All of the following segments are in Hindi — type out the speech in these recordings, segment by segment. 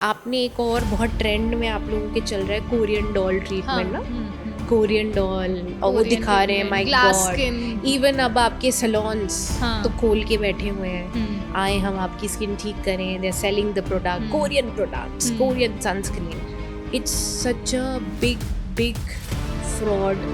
आपने एक और बहुत ट्रेंड में आप लोगों के चल रहा है कोरियन डॉल ट्रीटमेंट ना, कोरियन डॉल, और वो दिखा रहे हैं माय गॉड, इवन अब आपके सैलून्स तो खोल के बैठे हुए हैं, आए हम आपकी स्किन ठीक करें, they are selling the product, Korean products, Korean sunscreen. It's such a big fraud,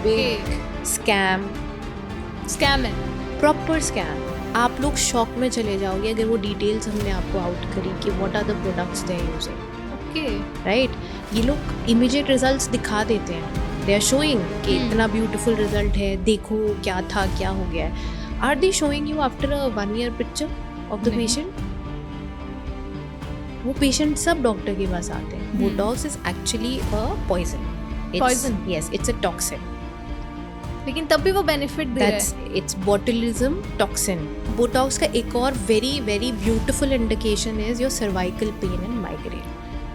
big scam है, प्रॉपर स्कैम. आप लोग शॉक में चले जाओगे अगर वो डिटेल्स हमने आपको आउट करी कि what are the products they are using. Okay, right. ये लोग इमीडिएट रिजल्ट्स दिखा देते हैं, दे आर शोइंग कि इतना ब्यूटीफुल रिजल्ट है, देखो क्या था, क्या हो गया है. Are they showing you after a 1 year picture of the patient? वो पेशेंट सब डॉक्टर के पास आते हैं. Botox is actually a poison. Yes, it's a toxin. लेकिन तब भी वो बेनिफिट दे रहा है. It's botulism toxin. बोटॉक्स का एक और very very beautiful indication is your cervical pain and migraine.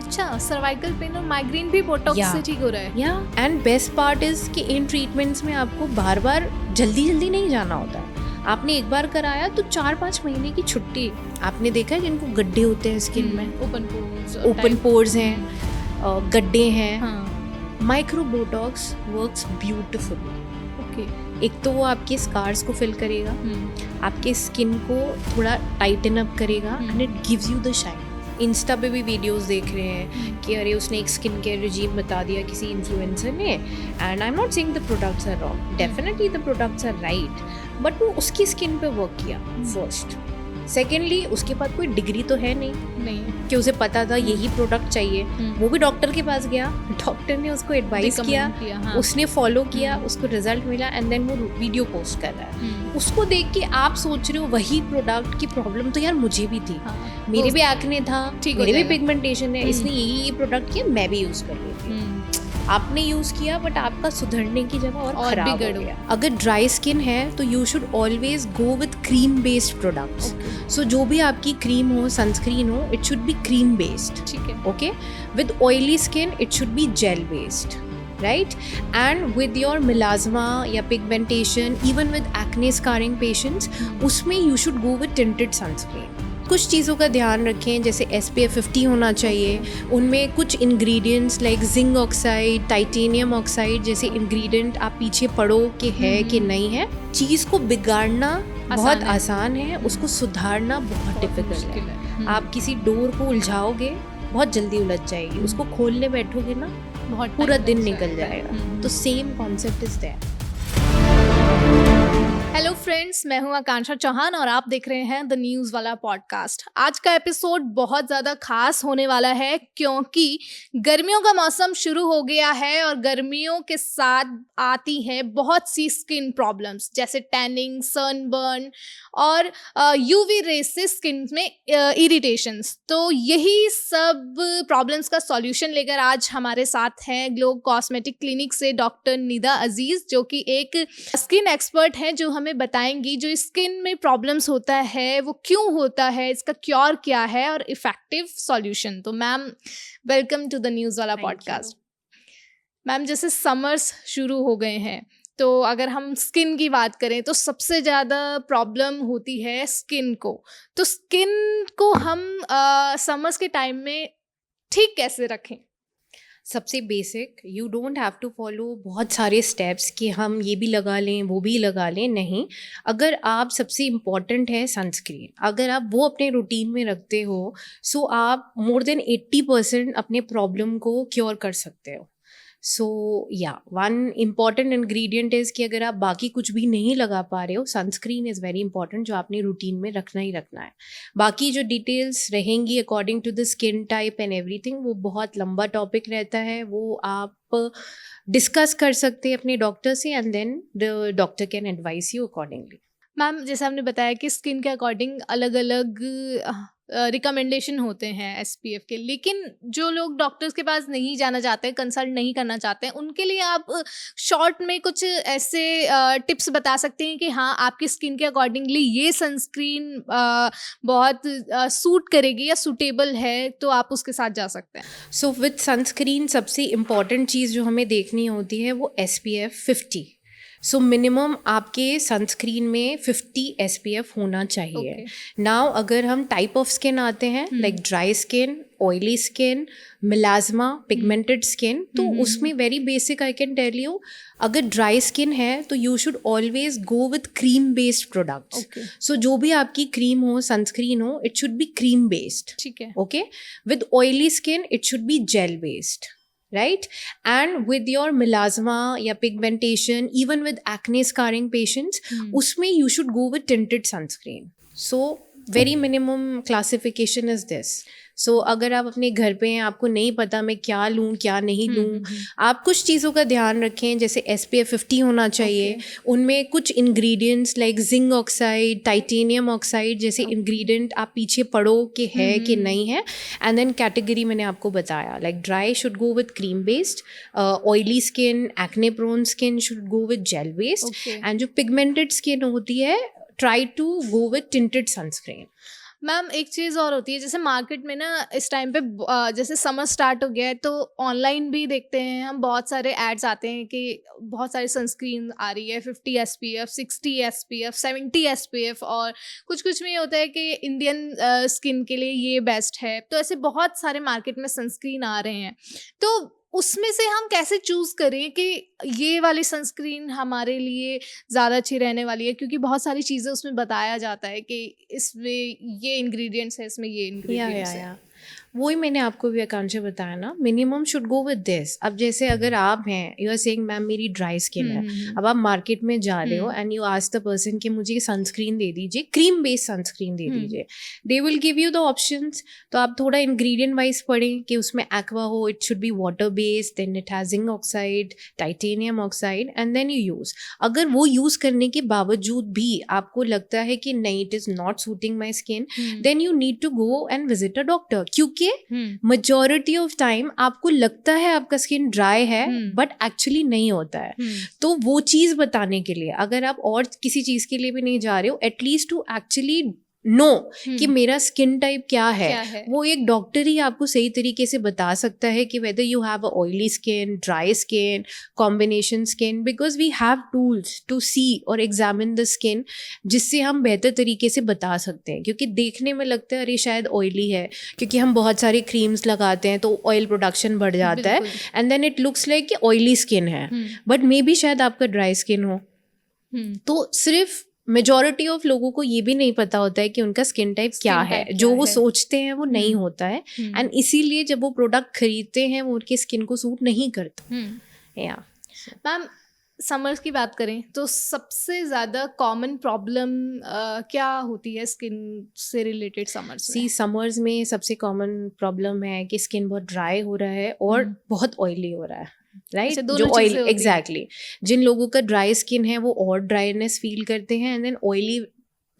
अच्छा, सर्वाइकल पेन और माइग्रेन भी बोटॉक्स से ठीक हो रहा है. या एंड बेस्ट पार्ट इज कि इन ट्रीटमेंट्स में आपको बार बार जल्दी नहीं जाना होता है. आपने एक बार कराया तो 4-5 महीने की छुट्टी. आपने देखा है जिनको गड्ढे होते हैं स्किन में, ओपन पोर्स हैं, गड्ढे हैं, माइक्रो बोटॉक्स वर्क्स ब्यूटिफुली. एक तो वो आपके स्कार्स को फिल करेगा, आपके स्किन को थोड़ा टाइटन अप करेगा and it gives you the shine. Insta पे भी वीडियोस देख रहे हैं कि अरे उसने एक स्किन केयर रिजीम बता दिया किसी इन्फ्लुएंसर ने, and I am not saying the products are wrong, definitely the products are right, but वो उसकी स्किन पे वर्क किया फर्स्ट. सेकेंडली, उसके पास कोई डिग्री तो है नहीं कि उसे पता था यही प्रोडक्ट चाहिए. वो भी डॉक्टर के पास गया, डॉक्टर ने उसको एडवाइस किया, उसने फॉलो किया, उसको रिजल्ट मिला, एंड देन वो वीडियो पोस्ट कर रहा है. उसको देख के आप सोच रहे हो वही प्रोडक्ट की प्रॉब्लम तो यार मुझे भी थी, मेरे भी एक्ने था, मेरे भी पिगमेंटेशन है, इसने यही प्रोडक्ट किया, मैं भी यूज कर लेती हूँ. आपने यूज किया बट आपका सुधरने की जगह और खराब हो गया. अगर ड्राई स्किन है तो you should always go with cream based products. So जो भी आपकी क्रीम हो, सनस्क्रीन हो, it should be cream based. ठीक है, okay. With oily skin it should be gel based, right? And with your melasma या pigmentation, even with acne scarring patients, उसमें you should go with tinted sunscreen. कुछ चीज़ों का ध्यान रखें, जैसे SPF 50 होना चाहिए. उनमें कुछ ingredients like zinc oxide, titanium oxide जैसे इंग्रेडिएंट आप पीछे पढ़ो कि है कि नहीं है. चीज़ को बिगाड़ना बहुत आसान है, उसको सुधारना बहुत डिफिकल्ट है. आप किसी डोर को उलझाओगे बहुत जल्दी उलझ जाएगी, उसको खोलने बैठोगे ना बहुत पूरा दिन निकल जाएगा. तो same concept is there. Hello friends, मैं हूं आकांक्षा चौहान और आप देख रहे हैं द न्यूज़ वाला पॉडकास्ट. आज का एपिसोड बहुत ज़्यादा खास होने वाला है क्योंकि गर्मियों का मौसम शुरू हो गया है और गर्मियों के साथ आती है बहुत सी स्किन प्रॉब्लम्स जैसे टैनिंग, सनबर्न और यूवी रेस से स्किन में इरिटेशंस. तो यही सब प्रॉब्लम्स का सॉल्यूशन लेकर आज हमारे साथ हैं ग्लो कॉस्मेटिक क्लिनिक से डॉक्टर निदा अजीज़, जो कि एक स्किन एक्सपर्ट हैं, जो हमें बताएंगी जो स्किन में प्रॉब्लम्स होता है वो क्यों होता है, इसका क्योर क्या है और इफेक्टिव सॉल्यूशन. तो ma'am, welcome to the news वाला पॉडकास्ट. मैम, जैसे समर्स शुरू हो गए हैं तो अगर हम स्किन की बात करें तो सबसे ज़्यादा प्रॉब्लम होती है स्किन को. तो स्किन को हम समर्स के टाइम में ठीक कैसे रखें? सबसे basic, you don't have to follow बहुत सारे स्टेप्स कि हम ये भी लगा लें वो भी लगा लें. नहीं, अगर आप, सबसे इम्पॉर्टेंट है सनस्क्रीन. अगर आप वो अपने रूटीन में रखते हो सो आप मोर देन 80% अपने प्रॉब्लम को क्योर कर सकते हो. सो या वन इम्पॉर्टेंट इंग्रेडिएंट इज़ कि अगर आप बाकी कुछ भी नहीं लगा पा रहे हो, सनस्क्रीन इज़ वेरी इंपॉर्टेंट, जो आपने रूटीन में रखना ही रखना है. बाकी जो डिटेल्स रहेंगी according to the skin type and everything, वो बहुत लंबा टॉपिक रहता है, वो आप डिस्कस कर सकते हैं अपने डॉक्टर से and then the doctor can advise you accordingly. Ma'am, जैसे आपने बताया कि स्किन के अकॉर्डिंग अलग अलग रिकमेंडेशन होते हैं SPF के, लेकिन जो लोग डॉक्टर्स के पास नहीं जाना चाहते, कंसल्ट नहीं करना चाहते, उनके लिए आप शॉर्ट में कुछ ऐसे टिप्स बता सकते हैं कि हाँ, आपकी स्किन के अकॉर्डिंगली ये सनस्क्रीन बहुत सूट करेगी या सूटेबल है, तो आप उसके साथ जा सकते हैं. सो विद सनस्क्रीन सबसे इम्पॉर्टेंट चीज़ जो हमें देखनी होती है वो SPF 50. सो मिनिमम आपके सनस्क्रीन में 50 SPF होना चाहिए. Okay. नाउ अगर हम टाइप ऑफ स्किन आते हैं, like dry skin, oily skin, melasma, pigmented skin, तो उसमें very basic I can tell you, अगर ड्राई स्किन है तो you should always go with cream based products. Okay. So जो भी आपकी क्रीम हो, सनस्क्रीन हो, it should be cream based. ठीक है. Okay, with oily skin it should be gel based, right? And with your melasma या pigmentation, even with acne scarring patients, उसमें you should go with tinted sunscreen. So very minimum classification is this. So अगर आप अपने घर पे हैं, आपको नहीं पता मैं क्या लूँ क्या नहीं लूँ, आप कुछ चीज़ों का ध्यान रखें. जैसे SPF 50 होना चाहिए. उनमें कुछ ingredients like zinc oxide, titanium oxide जैसे इंग्रेडिएंट आप पीछे पढ़ो कि है कि नहीं है. एंड देन कैटेगरी मैंने आपको बताया, like dry should go with cream based, oily skin, acne prone skin should go with gel based, and जो पिगमेंटेड स्किन होती है try to go with tinted sunscreen. Ma'am एक चीज़ और होती है, जैसे मार्केट में ना इस टाइम पे जैसे समर स्टार्ट हो गया है तो ऑनलाइन भी देखते हैं हम, बहुत सारे एड्स आते हैं कि बहुत सारी सनस्क्रीन आ रही है 50 SPF, 60 SPF, 70 SPF, और कुछ कुछ में ये होता है कि इंडियन स्किन के लिए ये बेस्ट है. तो ऐसे बहुत सारे मार्केट में सनस्क्रीन आ रहे हैं, तो उसमें से हम कैसे चूज़ करें कि ये वाली सनस्क्रीन हमारे लिए ज़्यादा अच्छी रहने वाली है, क्योंकि बहुत सारी चीज़ें उसमें बताया जाता है कि इसमें ये इंग्रेडिएंट्स है, इसमें ये इंग्रेडिएंट्स है. वही मैंने आपको भी आकांक्षा बताया ना, minimum should go with this. अब जैसे अगर आप हैं, यू आर सेइंग मैम मेरी ड्राई स्किन है, अब आप मार्केट में जा रहे हो and you ask the person कि मुझे सनस्क्रीन दे दीजिए, क्रीम बेस्ड सनस्क्रीन दे दीजिए, they will give you the options. तो आप थोड़ा इंग्रेडिएंट वाइज पढ़ें कि उसमें एक्वा हो, it should be water based, then it has zinc oxide, titanium oxide, and then you use. अगर वो यूज़ करने के बावजूद भी आपको लगता है कि नहीं it is not suiting my skin, then you need to go and visit a doctor. क्योंकि मेजॉरिटी ऑफ टाइम आपको लगता है आपका स्किन ड्राई है बट एक्चुअली नहीं होता है. तो वो चीज़ बताने के लिए अगर आप और किसी चीज़ के लिए भी नहीं जा रहे हो, एटलीस्ट टू एक्चुअली नो कि मेरा स्किन टाइप क्या है, वो एक डॉक्टर ही आपको सही तरीके से बता सकता है कि whether you have a oily skin, dry skin, combination skin, because we have tools to see और एग्जामिन द स्किन, जिससे हम बेहतर तरीके से बता सकते हैं. क्योंकि देखने में लगता है अरे शायद ऑयली है, क्योंकि हम बहुत सारी क्रीम्स लगाते हैं तो ऑयल प्रोडक्शन बढ़ जाता है and then it looks like कि ऑयली स्किन है, बट मे बी शायद आपका ड्राई स्किन हो. तो सिर्फ मेजॉरिटी ऑफ लोगों को ये भी नहीं पता होता है कि उनका स्किन टाइप क्या है, जो वो सोचते हैं वो नहीं होता है, एंड इसीलिए जब वो प्रोडक्ट खरीदते हैं वो उनके स्किन को सूट नहीं करता. या मैम समर्स की बात करें तो सबसे ज़्यादा कॉमन प्रॉब्लम क्या होती है स्किन से रिलेटेड समर्स में? समर्स में सबसे कॉमन प्रॉब्लम है कि स्किन बहुत ड्राई हो रहा है और बहुत ऑयली हो रहा है, राइट? जो ऑयल एग्जैक्टली जिन लोगों का ड्राई स्किन है वो और ड्राइनेस फील करते हैं, एंड देन ऑयली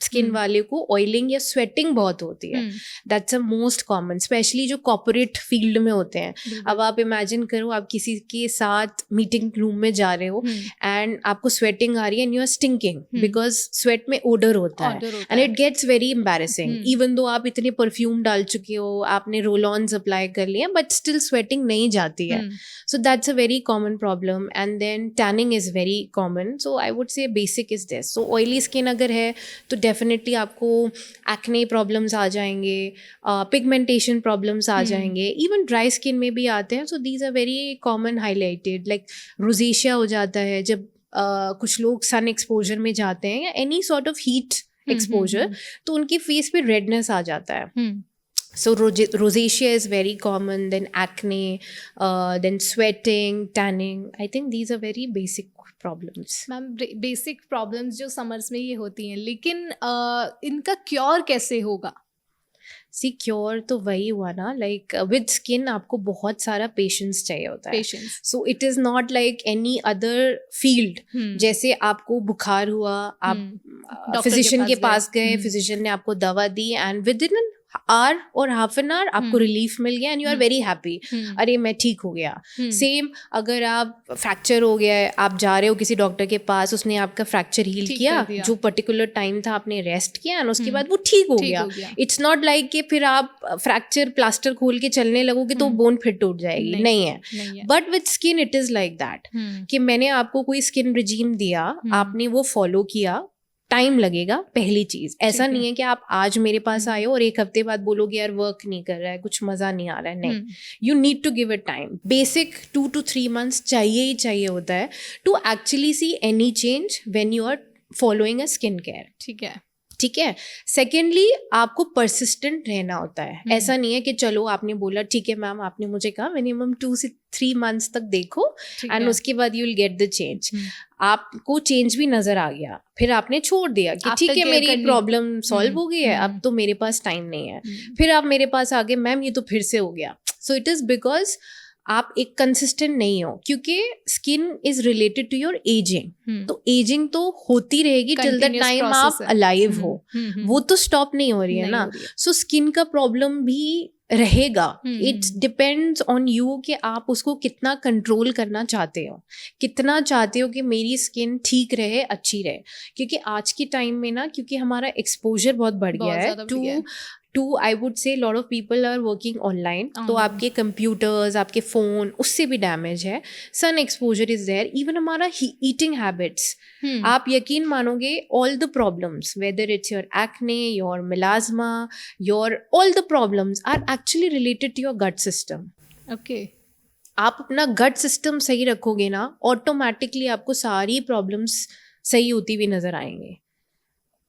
स्किन वाले को ऑयलिंग या स्वेटिंग बहुत होती है. That's a most common, specially जो कॉर्पोरेट फील्ड में होते हैं. अब आप इमेजिन करो आप किसी के साथ मीटिंग रूम में जा रहे हो एंड आपको स्वेटिंग आ रही है and you are stinking because sweat में ओडर होता है and it gets very embarrassing. Even though आप इतने परफ्यूम डाल चुके हो, आपने रोल ऑन्स अप्लाई कर लिए, बट स्टिल स्वेटिंग नहीं जाती है. So that's a very common problem. And then tanning is very common. So I would say basic is this. So oily skin अगर है तो डेफिनेटली आपको एक्ने प्रॉब्लम्स आ जाएंगे, पिगमेंटेशन प्रॉब्लम्स आ जाएंगे, इवन ड्राई स्किन में भी आते हैं. So these are very common highlighted. Like rosacea हो जाता है जब कुछ लोग सन एक्सपोजर में जाते हैं या any sort of heat exposure, तो उनकी फेस पे रेडनेस आ जाता है. So rosacea is very common, then acne, then sweating, tanning. I think these are very basic problems. Ma'am basic problems जो समर्स में ये होती हैं, लेकिन इनका क्योर कैसे होगा? क्योर तो वही हुआ ना, लाइक विद स्किन आपको बहुत सारा पेशेंस चाहिए होता है. So it is not like any other field. जैसे आपको बुखार हुआ, आप फिजिशियन के पास गए, फिजिशियन ने आपको दवा दी एंड विद इन आवर और हाफ एन आवर आपको रिलीफ मिल गया and you are very happy, अरे मैं ठीक हो गया। सेम अगर आप फ्रैक्चर हो गया है, आप जा रहे हो किसी डॉक्टर के पास, उसने आपका फ्रैक्चर हील किया, जो पर्टिकुलर टाइम था आपने रेस्ट किया एंड उसके बाद वो ठीक हो गया। इट्स नॉट लाइक कि फिर आप फ्रैक्चर प्लास्टर खोल के चलने लगोगे तो बोन फिर टूट जाएगी, नहीं है। But with skin it is like that कि मैंने आपको कोई स्किन रिजीम दिया, आपने वो फॉलो किया, टाइम लगेगा। पहली चीज, ऐसा नहीं है कि आप आज मेरे पास आए हो और एक हफ्ते बाद बोलोगे यार वर्क नहीं कर रहा है, कुछ मजा नहीं आ रहा है, नहीं, you need to give it time. Basic 2 to 3 months चाहिए ही चाहिए होता है to actually see any change when you are following a skin care. ठीक है। सेकेंडली, आपको परसिस्टेंट रहना होता है। ऐसा नहीं है कि चलो आपने बोला ठीक है मैम, आपने मुझे कहा मिनिमम 2 से 3 months तक देखो एंड उसके बाद you will get the change. आपको चेंज भी नजर आ गया, फिर आपने छोड़ दिया कि ठीक है मेरी प्रॉब्लम सॉल्व हो गई है, अब तो मेरे पास टाइम नहीं है। फिर आप मेरे पास आ गए, मैम ये तो फिर से हो गया। सो इट इज बिकॉज आप एक कंसिस्टेंट नहीं हो, क्योंकि skin is related to your ageing. तो एजिंग तो होती रहेगी टिल द टाइम आप अलाइव हो, वो तो स्टॉप नहीं हो रही है ना। सो स्किन का प्रॉब्लम भी रहेगा। इट डिपेंड्स ऑन यू कि आप उसको कितना कंट्रोल करना चाहते हो, कितना चाहते हो कि मेरी स्किन ठीक रहे, अच्छी रहे। क्योंकि आज के टाइम में ना, क्योंकि हमारा एक्सपोजर बहुत बढ़ गया है too I would say lot of people are working online, तो आपके कंप्यूटर्स, आपके फ़ोन, उससे भी डैमेज है। Sun exposure is there, even हमारा ईटिंग हैबिट्स, आप यकीन मानोगे all the problems, whether it's your acne, your melasma, your all the problems are actually related to your gut system. Okay, आप अपना गट सिस्टम सही रखोगे ना, ऑटोमेटिकली आपको सारी प्रॉब्लम्स सही होती हुई नजर आएंगे।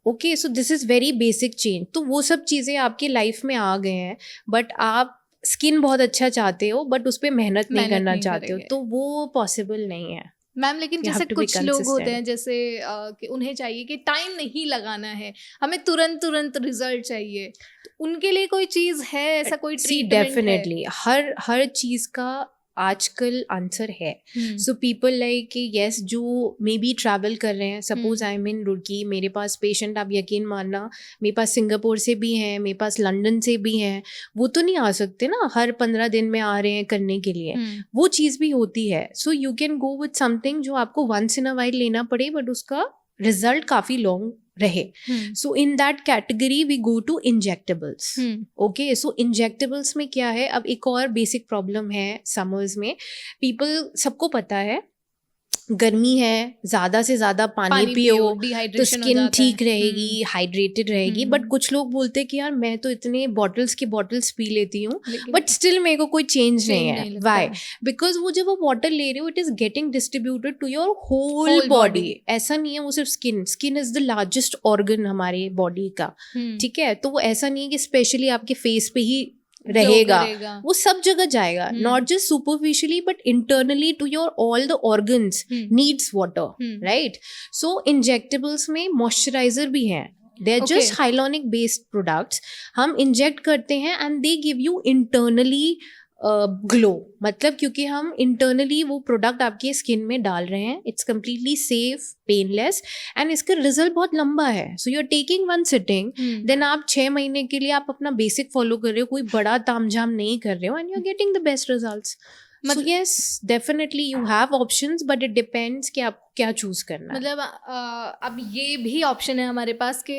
Okay, so this is very basic change. तो वो सब चीज़ें आपकी लाइफ में आ गए हैं, बट आप स्किन बहुत अच्छा चाहते हो बट उस पर मेहनत नहीं करना चाहते हो, तो वो पॉसिबल नहीं है मैम। लेकिन जैसे कुछ लोग होते हैं जैसे कि उन्हें चाहिए कि टाइम नहीं लगाना है, हमें तुरंत रिजल्ट चाहिए, तो उनके लिए कोई चीज़ है ऐसा, कोई ट्रीटमेंट? डेफिनेटली हर चीज़ का आजकल आंसर है। सो पीपल लाइक कि यस, जो मे बी ट्रैवल कर रहे हैं, सपोज आई एम इन रुड़की, मेरे पास पेशेंट, आप यकीन मानना, मेरे पास सिंगापुर से भी हैं, मेरे पास लंदन से भी हैं, वो तो नहीं आ सकते ना हर 15 दिन में आ रहे हैं करने के लिए, वो चीज़ भी होती है। So you can go with something जो आपको वंस इन अ वाइल लेना पड़े बट उसका रिजल्ट काफ़ी लॉन्ग रहे। So in that category we go to injectables. Okay, so injectables में क्या है, अब एक और बेसिक प्रॉब्लम है समर्स में, पीपल, सबको पता है गर्मी है, ज़्यादा से ज़्यादा पानी पियो तो स्किन ठीक रहेगी, हाइड्रेटेड रहेगी। बट कुछ लोग बोलते हैं कि यार मैं तो इतने बॉटल्स की बॉटल्स पी लेती हूँ बट स्टिल मेरे को कोई चेंज नहीं है। वाई? बिकॉज वो जब वो बॉटल ले रहे हो, it is getting distributed to your whole body. ऐसा नहीं है वो सिर्फ skin is the largest organ हमारे बॉडी का, ठीक है। तो वो ऐसा नहीं है कि स्पेशली आपके फेस पे ही रहेगा, वो सब जगह जाएगा, not just superficially but internally to your all the organs needs water, right. So injectables में मॉइस्चराइजर भी हैं, they are just hyaluronic based products, हम इंजेक्ट करते हैं and they give you internally glow. मतलब क्योंकि हम इंटरनली वो प्रोडक्ट आपकी स्किन में डाल रहे हैं, it's completely safe, painless and इसका रिजल्ट बहुत लंबा है। So you are taking one sitting, then आप 6 महीने के लिए आप अपना बेसिक फॉलो कर रहे हो, कोई बड़ा तामझाम नहीं कर रहे हो and you are getting the best results. So yes, definitely you have options, but it depends कि आप क्या चूज करना है। मतलब अब ये भी ऑप्शन है हमारे पास कि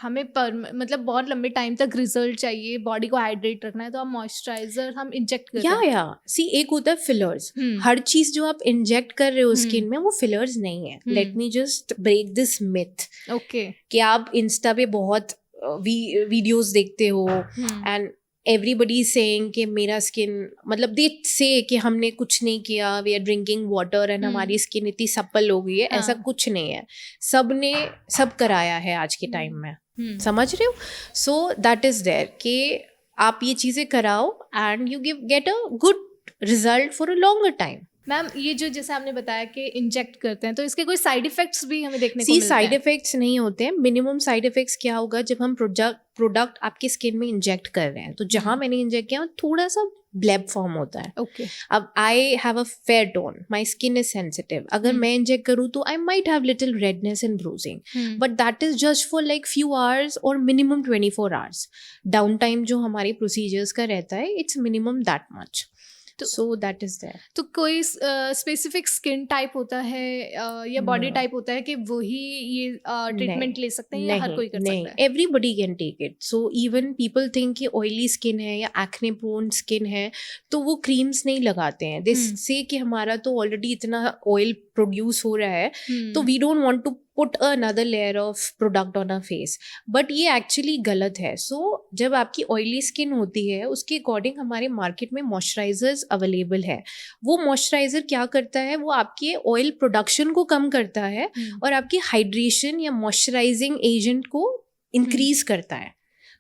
हमें मतलब बहुत लंबे टाइम तक रिजल्ट चाहिए, बॉडी को हाइड्रेट रखना है, तो हम मॉइस्चराइजर हम इंजेक्ट करते हैं। या सी, एक होता है फिलर्स। हर चीज जो आप इंजेक्ट कर रहे हो स्किन में वो फिलर्स नहीं है। Let me just break this myth. Okay, कि आप इंस्टा पे बहुत वीडियोस देखते हो एंड एवरीबडी सेइंग कि मेरा स्किन, मतलब दे से कि हमने कुछ नहीं किया, we are drinking water and हमारी स्किन इतनी सप्पल हो गई है। ऐसा कुछ नहीं है, सबने सब कराया है आज के टाइम में, समझ रहे हो। सो दैट इज देयर कि आप ये चीज़ें कराओ and you get a good result for a longer time. Ma'am ये जो जैसे आपने बताया कि इंजेक्ट करते हैं तो इसके कोई साइड इफेक्ट्स भी हमें देखने को सी मिलते साइड हैं? इफेक्ट्स नहीं होते हैं. मिनिमम साइड इफेक्ट्स क्या होगा जब हम प्रोडक्ट आपकी स्किन में इंजेक्ट कर रहे हैं. तो जहां मैंने इंजेक्ट किया थोड़ा सा ब्लेब फॉर्म होता है. ओके. अब I have a fair tone, my skin is sensitive. अगर मैं इंजेक्ट करूँ तो I might have little redness and bruising, but that is just for like few hours और मिनिमम 24 आवर्स. डाउन टाइम जो हमारे प्रोसीजर्स का रहता है it's minimum that much. So that is there. तो कोई स्पेसिफिक स्किन टाइप होता है या बॉडी No. टाइप होता है कि वही ये ट्रीटमेंट ले सकते हैं या हर कोई कर नहीं, सकता है? Everybody can take it. So even people think कि ऑयली स्किन है या एक्ने प्रोन स्किन है तो वो क्रीम्स नहीं लगाते हैं. दिस से कि हमारा तो ऑलरेडी इतना ऑयल प्रोड्यूस हो रहा है तो we don't want to put another layer of product on a face. But ये एक्चुअली गलत है. सो जब आपकी ऑयली स्किन होती है उसके अकॉर्डिंग हमारे मार्केट में मॉइस्चराइजर्स अवेलेबल है. वो मॉइस्चराइजर क्या करता है, वो आपके ऑयल प्रोडक्शन को कम करता है और आपकी हाइड्रेशन या मॉइस्चराइजिंग एजेंट को इंक्रीज करता है.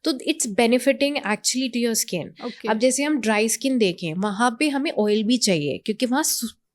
तो it's benefiting actually to your skin. अब जैसे हम ड्राई स्किन देखें वहाँ पे हमें ऑयल भी चाहिए क्योंकि वहाँ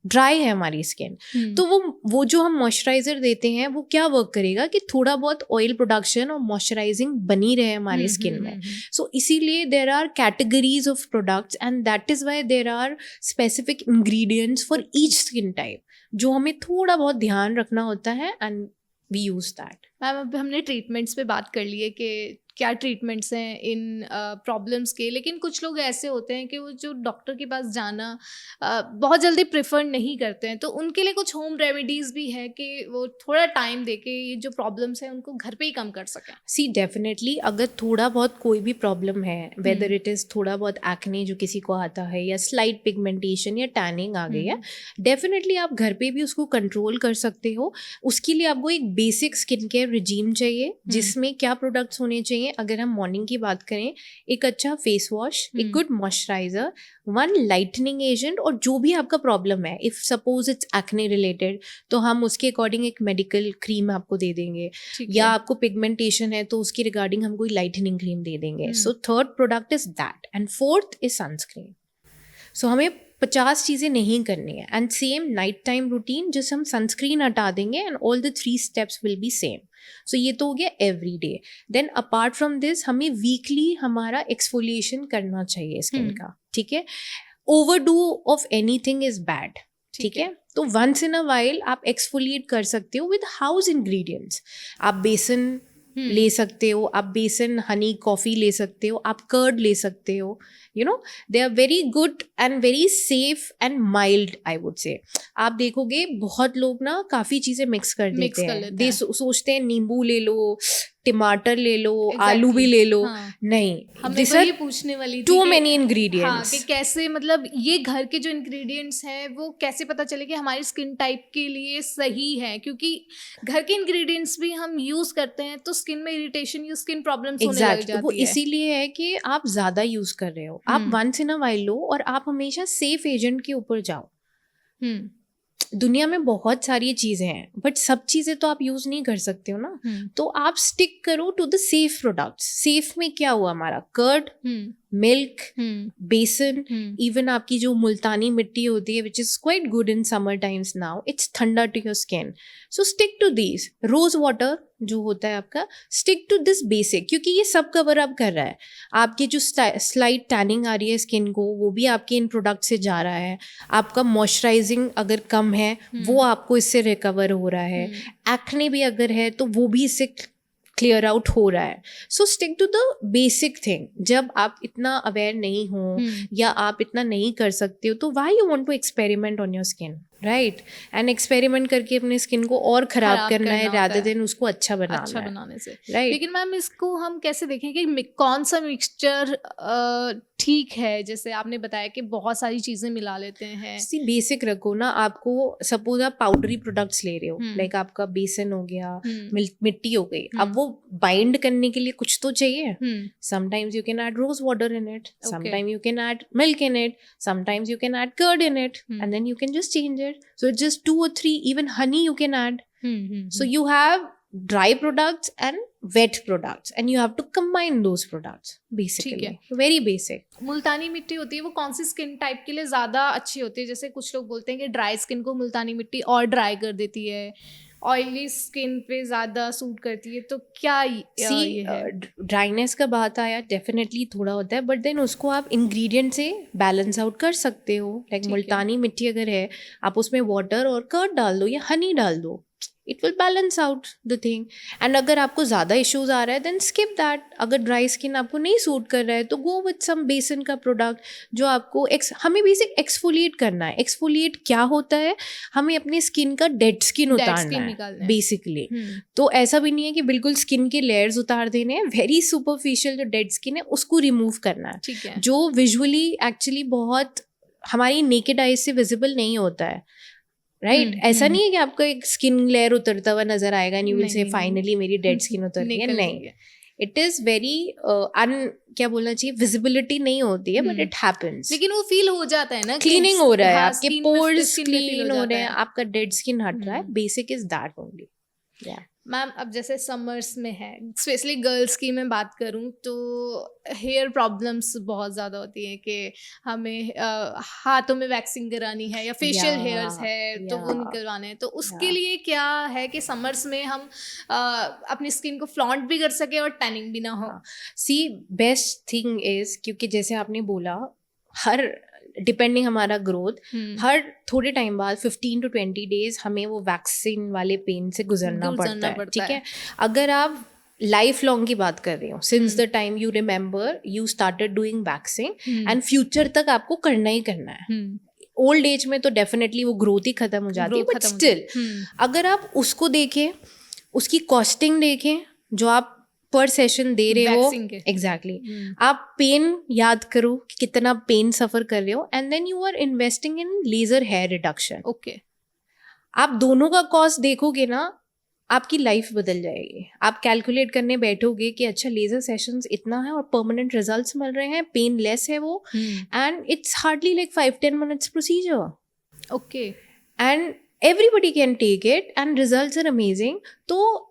ड्राई है हमारी स्किन. तो वो जो हम मॉइस्चराइजर देते हैं वो क्या वर्क करेगा कि थोड़ा बहुत ऑयल प्रोडक्शन और मॉइस्चराइजिंग बनी रहे हमारी स्किन में. सो इसीलिए there are categories of products and that is why there are specific ingredients for each skin type जो हमें थोड़ा बहुत ध्यान रखना होता है and we use that. Ma'am अब हमने ट्रीटमेंट्स पे बात कर ली है कि क्या ट्रीटमेंट्स हैं इन प्रॉब्लम्स के, लेकिन कुछ लोग ऐसे होते हैं कि वो जो डॉक्टर के पास जाना बहुत जल्दी प्रेफर नहीं करते हैं, तो उनके लिए कुछ होम रेमेडीज़ भी है कि वो थोड़ा टाइम दे के ये जो प्रॉब्लम्स हैं उनको घर पे ही कम कर सकें? सी डेफिनेटली अगर थोड़ा बहुत कोई भी प्रॉब्लम है, वेदर इट इज़ थोड़ा बहुत एक्ने जो किसी को आता है या स्लाइट पिगमेंटेशन या टैनिंग आ गई है, डेफिनेटली आप घर पे भी उसको कंट्रोल कर सकते हो. उसके लिए आपको एक बेसिक स्किन केयर रिजीम चाहिए जिसमें क्या प्रोडक्ट्स होने चाहिए. अगर हम मॉर्निंग की बात करें, एक अच्छा फेस वॉश, एक good moisturiser, one lightening agent, और जो भी आपका प्रॉब्लम है, if suppose it's acne related तो हम उसके अकॉर्डिंग एक मेडिकल क्रीम आपको दे देंगे, या आपको पिगमेंटेशन है तो उसकी रिगार्डिंग हम कोई लाइटनिंग क्रीम दे देंगे. So third product is that and fourth is sunscreen. So हमें 50 चीज़ें नहीं करनी है and same night time routine जिससे हम सनस्क्रीन हटा देंगे and all the 3 steps will be same. So ये तो हो गया every day. Then apart from this हमें वीकली हमारा एक्सफोलिएशन करना चाहिए स्किन का. ठीक है, overdo of anything is bad. ठीक है, तो वंस इन अ वाइल आप एक्सफोलिएट कर सकते हो विद हाउस इंग्रेडिएंट्स. आप बेसन ले सकते हो, आप बेसन हनी कॉफ़ी ले सकते हो, आप कर्ड ले सकते हो. You know they are very good and very safe and mild I would say. आप देखोगे बहुत लोग ना काफ़ी चीज़ें मिक्स कर देते हैं. दे सोचते हैं नींबू ले लो, टमाटर ले लो, आलू भी ले लो. नहीं, दिस आर पूछने वाली टू मेनी इंग्रेडिएंट्स. कि कैसे मतलब ये घर के जो इंग्रेडिएंट्स हैं वो कैसे पता चले कि हमारी स्किन टाइप के लिए सही है, क्योंकि घर के इंग्रेडिएंट्स भी हम यूज करते हैं तो स्किन में इरिटेशन या स्किन प्रॉब्लम्स होने लग जाती है. वो इसीलिए है कि आप ज्यादा यूज कर रहे हो. आप वंस इन अ वाइल लो और आप हमेशा सेफ एजेंट के ऊपर जाओ. दुनिया में बहुत सारी चीजें हैं बट सब चीजें तो आप यूज नहीं कर सकते हो ना. तो आप स्टिक करो to the safe products. Safe में क्या हुआ हमारा, कर्ड, मिल्क, बेसन, इवन आपकी जो मुल्तानी मिट्टी होती है which is quite good in summer times now, it's ठंडा to your skin. So stick to these. Rose water जो होता है आपका, स्टिक टू दिस बेसिक, क्योंकि ये सब कवर अप कर रहा है. आपकी जो स्लाइट टैनिंग आ रही है स्किन को वो भी आपके इन प्रोडक्ट से जा रहा है. आपका मॉइस्चराइजिंग अगर कम है वो आपको इससे रिकवर हो रहा है. एक्ने भी अगर है तो वो भी इससे क्लियर आउट हो रहा है. So stick to the basic thing. जब आप इतना अवेयर नहीं हो या आप इतना नहीं कर सकते हो तो why you want to experiment on your skin, right? And experiment करके अपने स्किन को और खराब करना है रादर देन उसको अच्छा बनाने से, राइट? लेकिन मैम इसको हम कैसे देखें कि कौन सा मिक्सचर ठीक है? जैसे आपने बताया कि बहुत सारी चीजें मिला लेते हैं. बेसिक रखो ना. आपको सपोज आप पाउडरी प्रोडक्ट्स ले रहे हो, लाइक आपका बेसन हो गया, मिट्टी हो गई, अब वो बाइंड करने के लिए कुछ तो चाहिए. Sometimes you can add rose water in it, sometime you can add milk in it, sometimes you can add curd in it, and then you can just change it. So just 2 or 3, even honey you can add. So you have dry products and wet products and you have to combine those products basically. Very basic. मुल्तानी मिट्टी होती है वो कौन सी स्किन टाइप के लिए ज़्यादा अच्छी होती है? जैसे कुछ लोग बोलते हैं कि ड्राई स्किन को मुल्तानी मिट्टी और ड्राई कर देती है, ऑयली स्किन पे ज़्यादा सूट करती है, तो क्या ये है? ड्राइनेस का बात आया, डेफिनेटली थोड़ा होता है, बट देन उसको आप इंग्रेडिएंट से बैलेंस आउट कर सकते हो. लाइक मुल्तानी मिट्टी अगर है, आप उसमें वाटर और कर्ड डाल दो या हनी डाल दो, it will balance out the thing. And अगर आपको ज़्यादा इश्यूज आ रहा है देन स्किप दैट. अगर ड्राई स्किन आपको नहीं सूट कर रहा है तो गो विथ सम बेसन का प्रोडक्ट जो आपको हमें बेसिक एक्सफोलिएट करना है. एक्सफोलिएट क्या होता है? हमें अपनी स्किन का डेड स्किन उतारना है बेसिकली. तो ऐसा भी नहीं है कि बिल्कुल स्किन के लेयर्स उतार देने हैं. वेरी सुपरफिशियल जो डेड स्किन है उसको रिमूव करना है, जो विजुअली एक्चुअली बहुत हमारी नेकेड आइज से विजिबल नहीं होता है. राइट ऐसा नहीं है कि आपको एक स्किन लेयर उतरता हुआ नजर आएगा and you will say finally मेरी डेड स्किन उतर रही है. नहीं, इट इज वेरी क्या बोलना चाहिए, विजिबिलिटी नहीं होती है, बट इट हैपेंस. लेकिन वो फील हो जाता है ना, क्लीनिंग हो रहा है, आपके पोर्स क्लीन हो रहे हैं, आपका डेड स्किन हट रहा है. Basic is that only. Ma'am अब जैसे समर्स में है, स्पेशली गर्ल्स की मैं बात करूं तो हेयर प्रॉब्लम्स बहुत ज़्यादा होती हैं कि हमें हाथों में वैक्सिंग करानी है या फेशियल हेयर्स है तो वो निकलवाने हैं. तो उसके लिए क्या है कि समर्स में हम अपनी स्किन को फ्लॉन्ट भी कर सके और टैनिंग भी ना हो? सी बेस्ट थिंग इज, क्योंकि जैसे आपने बोला हर डिपेंडिंग हमारा ग्रोथ, हर थोड़े टाइम बाद 15 to 20 डेज हमें वो वैक्सीन वाले पेन से गुजरना पड़ता है. ठीक है, अगर आप लाइफ लॉन्ग की बात कर रहे हो, since the time you remember you started doing waxing and future तक आपको करना ही करना है. ओल्ड एज में तो डेफिनेटली वो ग्रोथ ही खत्म हो जाती है, बट स्टिल अगर आप उसको देखें, उसकी कॉस्टिंग देखें जो आप पर सेशन दे रहे हो, एग्जैक्टली आप पेन याद करो कि कितना पेन सफर कर रहे हो, and then you are investing in laser hair reduction. Okay, आप दोनों का कॉस्ट देखोगे ना, आपकी लाइफ बदल जाएगी. आप कैलकुलेट करने बैठोगे कि अच्छा लेजर सेशंस इतना है और परमानेंट रिजल्ट्स मिल रहे हैं, पेन लेस है वो, and it's hardly like 5-10 minutes procedure. Okay, and everybody can take it and results are amazing. तो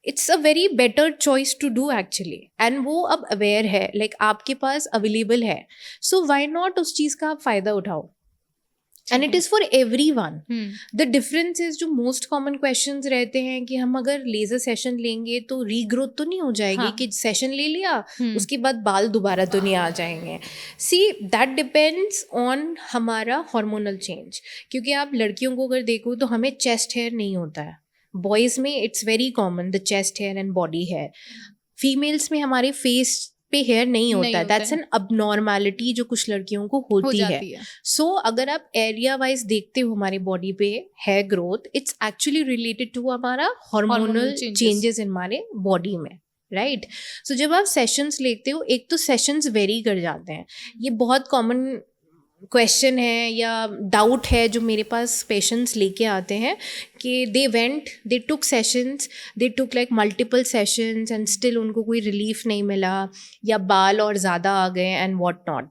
it's a very better choice to do actually. And वो अब अवेयर है, लाइक आपके पास अवेलेबल है, सो व्हाई नॉट उस चीज़ का आप फ़ायदा उठाओ. And it is for every one. The difference is जो मोस्ट कॉमन क्वेश्चंस रहते हैं कि हम अगर लेजर सेशन लेंगे तो रीग्रोथ तो नहीं हो जाएगी, कि सेशन ले लिया उसके बाद बाल दोबारा तो नहीं आ जाएंगे. सी दैट डिपेंड्स ऑन हमारा हार्मोनल चेंज. क्योंकि आप लड़कियों को अगर देखो तो हमें चेस्ट हेयर नहीं होता है. बॉयज में it's very common the chest hair and body hair. Females में हमारे फेस पे हेयर नहीं होता है. दैट्स एन अबनॉर्मैलिटी जो कुछ लड़कियों को होती है. सो अगर आप एरिया वाइज देखते हो हमारी बॉडी पे hair growth, it's actually related to हमारा हार्मोनल चेंजेस इन हमारे बॉडी में. राइट. सो जब आप सेशंस लेते हो, एक तो सेशंस वेरी कर जाते हैं. ये बहुत कॉमन क्वेश्चन है या डाउट है जो मेरे पास पेशेंट्स लेके आते हैं कि they took sessions, they took like multiple sessions and still उनको कोई रिलीफ नहीं मिला, या बाल और ज़्यादा आ गए एंड व्हाट नॉट.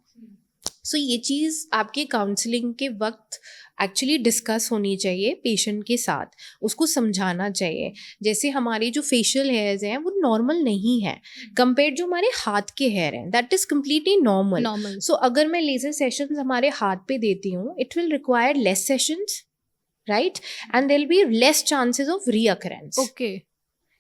सो ये चीज़ आपके काउंसलिंग के वक्त एक्चुअली डिस्कस होनी चाहिए पेशेंट के साथ, उसको समझाना चाहिए. जैसे हमारे जो फेशियल हेयर्स हैं वो नॉर्मल नहीं है कंपेयर जो हमारे हाथ के हेयर हैं, that is completely normal. So अगर मैं लेजर सेशंस हमारे हाथ पे देती हूँ, it will require less sessions, right, and there will be less chances of recurrence. Okay,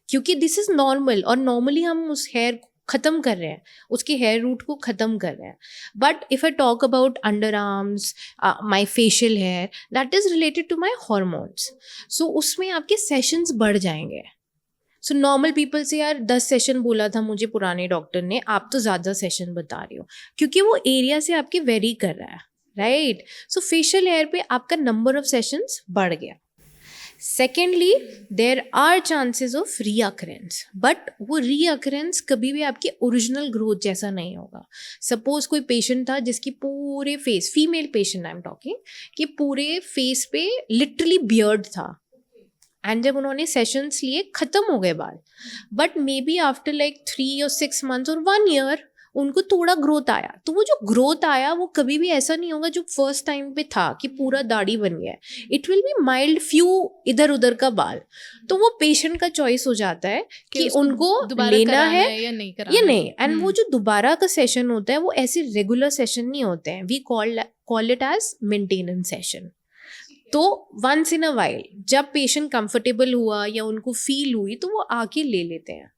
क्योंकि दिस इज़ नॉर्मल और नॉर्मली हम उस हेयर ख़त्म कर रहे हैं, उसके हेयर रूट को ख़त्म कर रहे हैं. But if I talk about under arms, my facial hair, that is related to my hormones. So उसमें आपके सेशंस बढ़ जाएंगे. सो नॉर्मल पीपल से यार 10 सेशन बोला था मुझे पुराने डॉक्टर ने, आप तो ज़्यादा सेशन बता रही हो, क्योंकि वो एरिया से आपके वेरी कर रहा है. राइट. सो फेशियल हेयर पे आपका नंबर ऑफ सेशंस बढ़ गया. Secondly there are chances of recurrence, but वो रीअकरेंस कभी भी आपकी ओरिजिनल ग्रोथ जैसा नहीं होगा. सपोज कोई पेशेंट था जिसकी पूरे face, female patient I am talking, कि पूरे फेस पे लिटरली बियर्ड था, एंड जब उन्होंने सेशंस लिए ख़त्म हो गए बाल, but may be after like 3 or 6 months और 1 year उनको थोड़ा ग्रोथ आया, तो वो जो ग्रोथ आया वो कभी भी ऐसा नहीं होगा जो फर्स्ट टाइम पे था कि पूरा दाढ़ी बन गया है. It will be mild few इधर उधर का बाल. तो वो पेशेंट का चॉइस हो जाता है कि उसको उनको दोबारा लेना कराना है या नहीं कराना ये नहीं. एंड वो हम्म, जो दोबारा का सेशन होता है वो ऐसे रेगुलर सेशन नहीं होते हैं. We call it as maintenance session. तो वंस इन अ वाइल जब पेशेंट कंफर्टेबल हुआ या उनको फील हुई तो वो आके ले लेते हैं.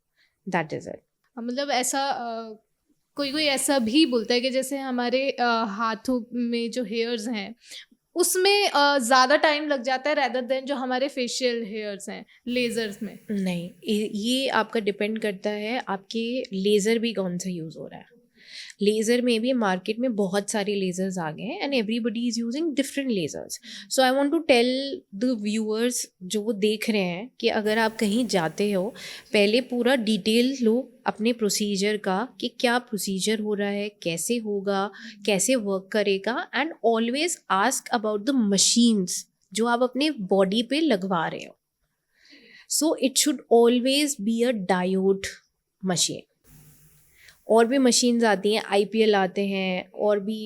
That is it. मतलब ऐसा कोई कोई ऐसा भी बोलता है कि जैसे हमारे हाथों में जो हेयर्स हैं उसमें ज़्यादा टाइम लग जाता है रैदर देन जो हमारे फेशियल हेयर्स हैं लेजर्स में. नहीं, ये आपका डिपेंड करता है आपके लेज़र भी कौन सा यूज़ हो रहा है. लेज़र में भी मार्केट में बहुत सारे लेज़र्स आ गए हैं and everybody is using different lasers. So I want to tell the viewers जो वो देख रहे हैं कि अगर आप कहीं जाते हो पहले पूरा डिटेल लो अपने प्रोसीजर का कि क्या प्रोसीजर हो रहा है, कैसे होगा, कैसे वर्क करेगा. And always ask about the machines जो आप अपने बॉडी पे लगवा रहे हो. So it should always be a diode machine. और भी मशीन्स आती हैं, IPL आते हैं, और भी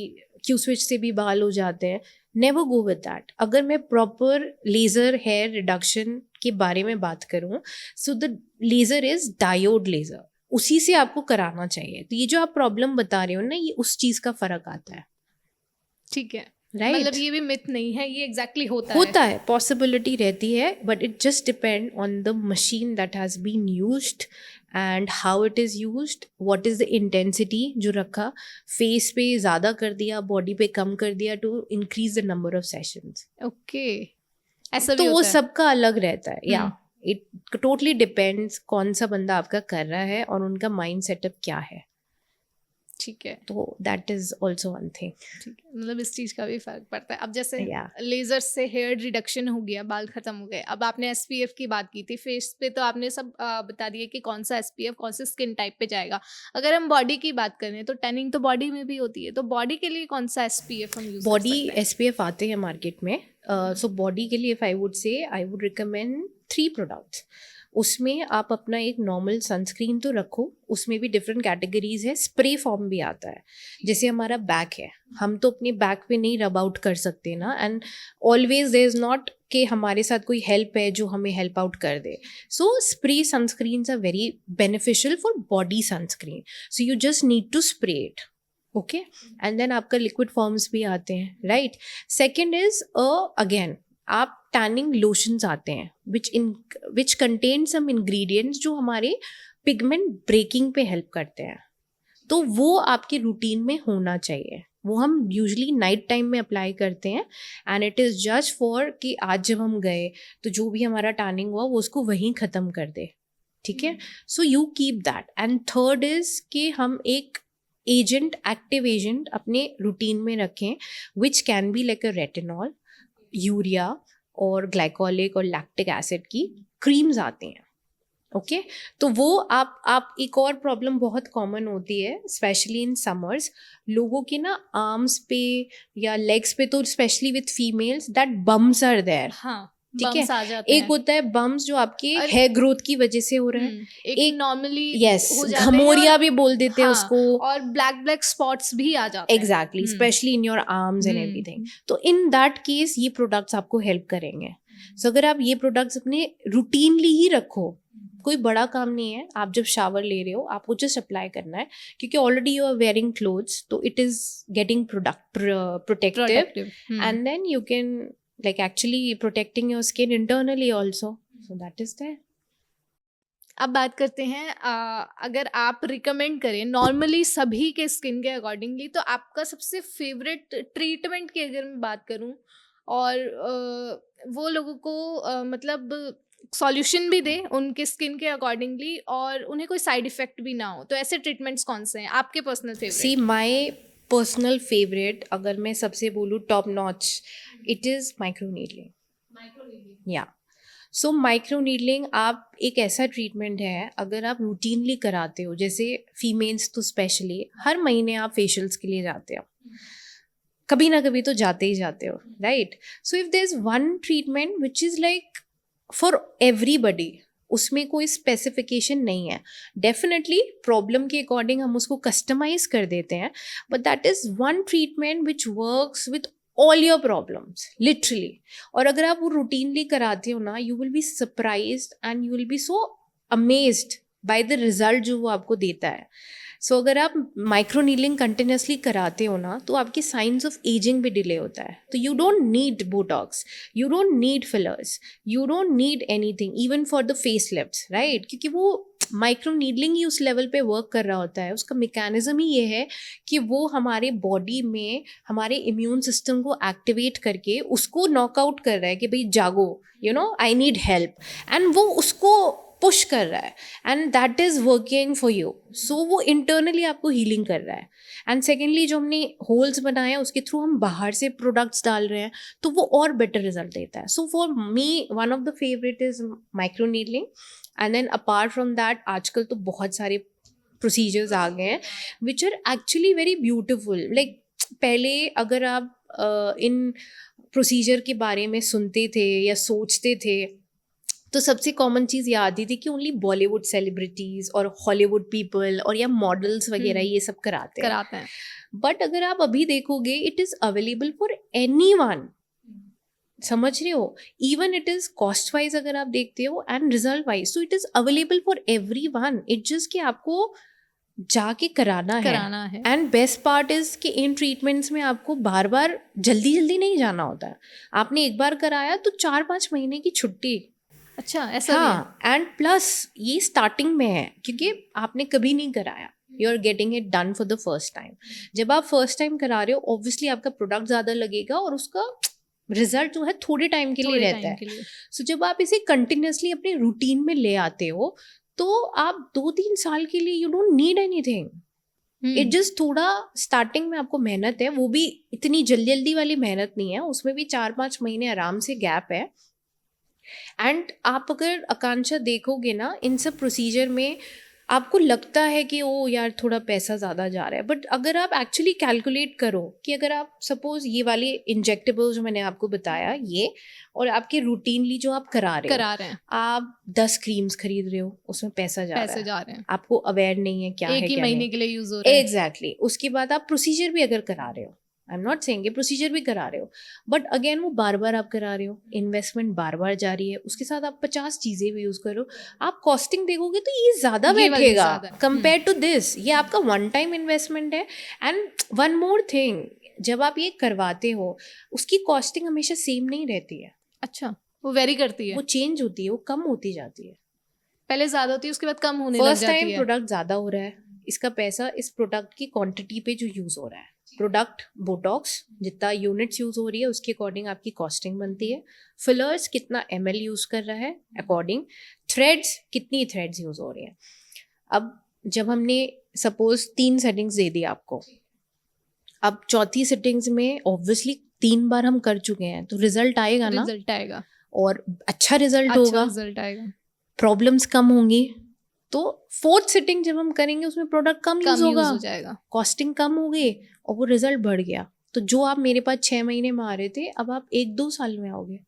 क्यू स्विच से भी बाल हो जाते हैं. Never go with that. अगर मैं प्रॉपर लेज़र हेयर रिडक्शन के बारे में बात करूं, so the laser is diode laser. उसी से आपको कराना चाहिए. तो ये जो आप प्रॉब्लम बता रहे हो ना, ये उस चीज़ का फ़र्क आता है. ठीक है, राइट. मतलब ये भी मिथ नहीं है, ये एग्जैक्टली होता है, पॉसिबिलिटी रहती है, but it just depend on the machine that has been used and how it is used, what is the intensity जो रखा. फेस पे ज़्यादा कर दिया, बॉडी पे कम कर दिया to increase the number of sessions. Okay, ऐसा भी तो वो होता है. सबका अलग रहता है. या इट टोटली डिपेंड्स कौन सा बंदा आपका कर रहा है और उनका माइंड सेटअप क्या है. ठीक है, तो that is also one thing. ठीक है, मतलब इस चीज़ का भी फर्क पड़ता है. अब जैसे Yeah. लेजर से हेयर रिडक्शन हो गया, बाल खत्म हो गए, अब आपने SPF की बात की थी. फेस पे तो आपने सब बता दिया कि कौन सा SPF कौन से स्किन टाइप पे जाएगा. अगर हम बॉडी की बात करें तो टैनिंग तो बॉडी में भी होती है, तो बॉडी के लिए कौन सा SPF हम यूज कर बॉडी सकते हैं? SPF आते हैं मार्केट में. सो बॉडी के लिए if I would recommend 3 products. उसमें आप अपना एक नॉर्मल सनस्क्रीन तो रखो, उसमें भी डिफरेंट कैटेगरीज है. स्प्रे फॉर्म भी आता है. जैसे हमारा बैक है, हम तो अपने बैक पे नहीं रब आउट कर सकते ना. And always there is not कि हमारे साथ कोई हेल्प है जो हमें हेल्प आउट कर दे. So spray sunscreens are very beneficial for body sunscreen. So you just need to spray it. Okay. And then आपका लिक्विड फॉर्म्स भी आते हैं. राइट. सेकेंड इज अगेन आप टैनिंग लोशंस आते हैं विच कंटेन सम इंग्रेडिएंट्स जो हमारे पिगमेंट ब्रेकिंग पे हेल्प करते हैं. तो वो आपके रूटीन में होना चाहिए. वो हम यूजुअली नाइट टाइम में अप्लाई करते हैं and it is just for कि आज जब हम गए तो जो भी हमारा टैनिंग हुआ वो उसको वहीं ख़त्म कर दे. ठीक है. So you keep that. And third is कि हम एक एजेंट, एक्टिव एजेंट अपने रूटीन में रखें which can be like a retinol, urea और ग्लाइकोलिक और लैक्टिक एसिड की क्रीम्स आती हैं. ओके. तो वो आप एक और प्रॉब्लम बहुत कॉमन होती है स्पेशली इन समर्स, लोगों के ना आर्म्स पे या लेग्स पे, तो specially with females that bumps are there. हाँ, ठीक bumps आ है. जाते एक हैं. होता है बम्स जो आपके और- हेयर ग्रोथ की वजह से हो रहा है. एक नॉर्मली यस, हो जाते हैं घमोरिया और- भी बोल देते हैं हाँ, उसको. और ब्लैक स्पॉट्स भी आ जाते हैं. Exactly, specially in your arms and hmm, everything. तो इन दैट केस ये प्रोडक्ट्स आपको हेल्प करेंगे. सो अगर आप ये प्रोडक्ट्स अपने रूटीनली ही रखो, कोई बड़ा काम नहीं है. आप जब शावर ले रहे हो आपको जस्ट अप्लाई करना है क्योंकि already you are wearing clothes, तो it is getting protective protective. and then you can like actually protecting your skin internally also. So that is there. अब बात करते हैं अगर आप रिकमेंड करें नॉर्मली सभी के स्किन के अकॉर्डिंगली, तो आपका सबसे फेवरेट ट्रीटमेंट की अगर मैं बात करूं और वो लोगों को मतलब सॉल्यूशन भी दे उनके स्किन के अकॉर्डिंगली और उन्हें कोई साइड इफेक्ट भी ना हो, तो ऐसे ट्रीटमेंट्स कौन से हैं आपके personal See, favourite? my personal favorite अगर मैं सबसे बोलूँ top notch, it is micro needling. या सो माइक्रो नीडलिंग आप एक ऐसा ट्रीटमेंट है अगर आप रूटीनली कराते हो, जैसे फीमेल्स तो स्पेशली हर महीने आप फेशियल्स के लिए जाते हो, कभी ना कभी तो जाते ही जाते हो. Right. So if there is one treatment which is like for everybody, उसमें कोई स्पेसिफिकेशन नहीं है. डेफिनेटली प्रॉब्लम के अकॉर्डिंग हम उसको कस्टमाइज कर देते हैं, but that is one treatment which works with all your problems literally. और अगर आप वो रूटीनली कराते हो ना, you will be surprised and you will be so amazed by the result जो वो आपको देता है. सो अगर आप माइक्रो नीलिंग कंटिन्यूसली कराते हो ना, तो आपके साइंस ऑफ एजिंग भी डिले होता है. तो you don't need Botox, you don't need fillers, you don't need anything even for the face lifts, right? क्योंकि वो माइक्रो नीडलिंग ही उस लेवल पे वर्क कर रहा होता है. उसका मैकेनिज्म ही ये है कि वो हमारे बॉडी में हमारे इम्यून सिस्टम को एक्टिवेट करके उसको नॉकआउट कर रहा है कि भाई जागो, you know, I need help, and वो उसको पुश कर रहा है and that is working for you. So वो इंटरनली आपको हीलिंग कर रहा है. एंड सेकेंडली जो हमने होल्स बनाए हैं उसके थ्रू हम बाहर से प्रोडक्ट्स डाल रहे हैं, तो वो और बेटर रिजल्ट देता है. So for me one of the favourite is micro needling. And then apart from that आजकल तो बहुत सारे प्रोसीजर्स आ गए हैं which are actually very beautiful. Like पहले अगर आप इन प्रोसीजर के बारे में सुनते थे या सोचते थे तो सबसे कॉमन चीज़ ये आती थी कि ओनली बॉलीवुड सेलिब्रिटीज़ और हॉलीवुड पीपल और या मॉडल्स वगैरह ये सब कराते हैं. बट अगर आप अभी देखोगे it is available for anyone. समझ रहे हो? Even it is cost wise अगर आप देखते हो एंड रिजल्ट वाइज, तो it is available for everyone. It just कि आपको जाके कराना है. एंड बेस्ट पार्ट इज कि इन ट्रीटमेंट्स में आपको बार बार जल्दी नहीं जाना होता है. आपने एक बार कराया तो 4-5 महीने की छुट्टी. अच्छा, ऐसा? हाँ, एंड प्लस ये स्टार्टिंग में है क्योंकि आपने कभी नहीं कराया. You are getting it done for the first time. जब आप फर्स्ट टाइम करा रहे हो ऑब्वियसली आपका प्रोडक्ट ज़्यादा लगेगा और उसका रिजल्ट जो है थोड़े टाइम के लिए रहता है. सो जब आप इसे कंटिन्यूसली अपने रूटीन में ले आते हो तो आप 2-3 साल के लिए you don't need anything. It just थोड़ा स्टार्टिंग में आपको मेहनत है, वो भी इतनी जल्दी वाली मेहनत नहीं है, उसमें भी 4-5 महीने आराम से गैप है. एंड आप अगर आकांक्षा देखोगे ना इन सब प्रोसीजर में आपको लगता है कि ओ यार थोड़ा पैसा ज़्यादा जा रहा है, बट अगर आप एक्चुअली कैलकुलेट करो कि अगर आप सपोज ये वाले इंजेक्टेबल जो मैंने आपको बताया ये और आपके रूटीनली जो आप करा रहे हैं, आप 10 क्रीम्स खरीद रहे हो, उसमें पैसा जा रहा है. आपको अवेयर नहीं है क्या है, एक ही महीने के लिए यूज हो रहा है. एग्जैक्टली. उसके बाद आप प्रोसीजर भी अगर करा रहे हो, आई एम नॉट सेइंग प्रोसीजर भी करा रहे हो, बट अगेन वो बार बार आप करा रहे हो, इन्वेस्टमेंट बार बार जा रही है, उसके साथ आप 50 चीज़ें भी यूज़ करो. आप कॉस्टिंग देखोगे तो ये ज़्यादा बैठेगा कंपेयर टू दिस. ये आपका वन टाइम इन्वेस्टमेंट है. एंड वन मोर थिंग, जब आप ये करवाते हो उसकी कॉस्टिंग हमेशा सेम नहीं रहती है. अच्छा, वो वेरी करती है, वो चेंज होती है, वो कम होती जाती है. पहले ज़्यादा होती है उसके बाद कम होने लग जाती है. फर्स्ट टाइम प्रोडक्ट ज़्यादा हो रहा है, इसका पैसा इस प्रोडक्ट की क्वांटिटी पे जो यूज़ हो रहा है. प्रोडक्ट बोटॉक्स जितना यूनिट्स यूज़ हो रही है उसके अकॉर्डिंग आपकी कॉस्टिंग बनती है. फिलर्स कितना ml यूज़ कर रहा है अकॉर्डिंग. थ्रेड्स कितनी थ्रेड्स यूज़ हो रही हैं. अब जब हमने सपोज 3 सेटिंग्स दे दी आपको, अब चौथी सेटिंग्स में ऑब्वियसली 3 बार हम कर चुके हैं तो रिजल्ट आएगा ना, रिजल्ट आएगा और अच्छा रिजल्ट होगा, रिजल्ट आएगा, प्रॉब्लम्स कम होंगी. तो 4th सिटिंग जब हम करेंगे उसमें प्रोडक्ट कम यूज हो जाएगा, कॉस्टिंग कम हो गई और वो रिजल्ट बढ़ गया. तो जो आप मेरे पास 6 महीने में आ रहे थे अब आप 1-2 साल में आओगे.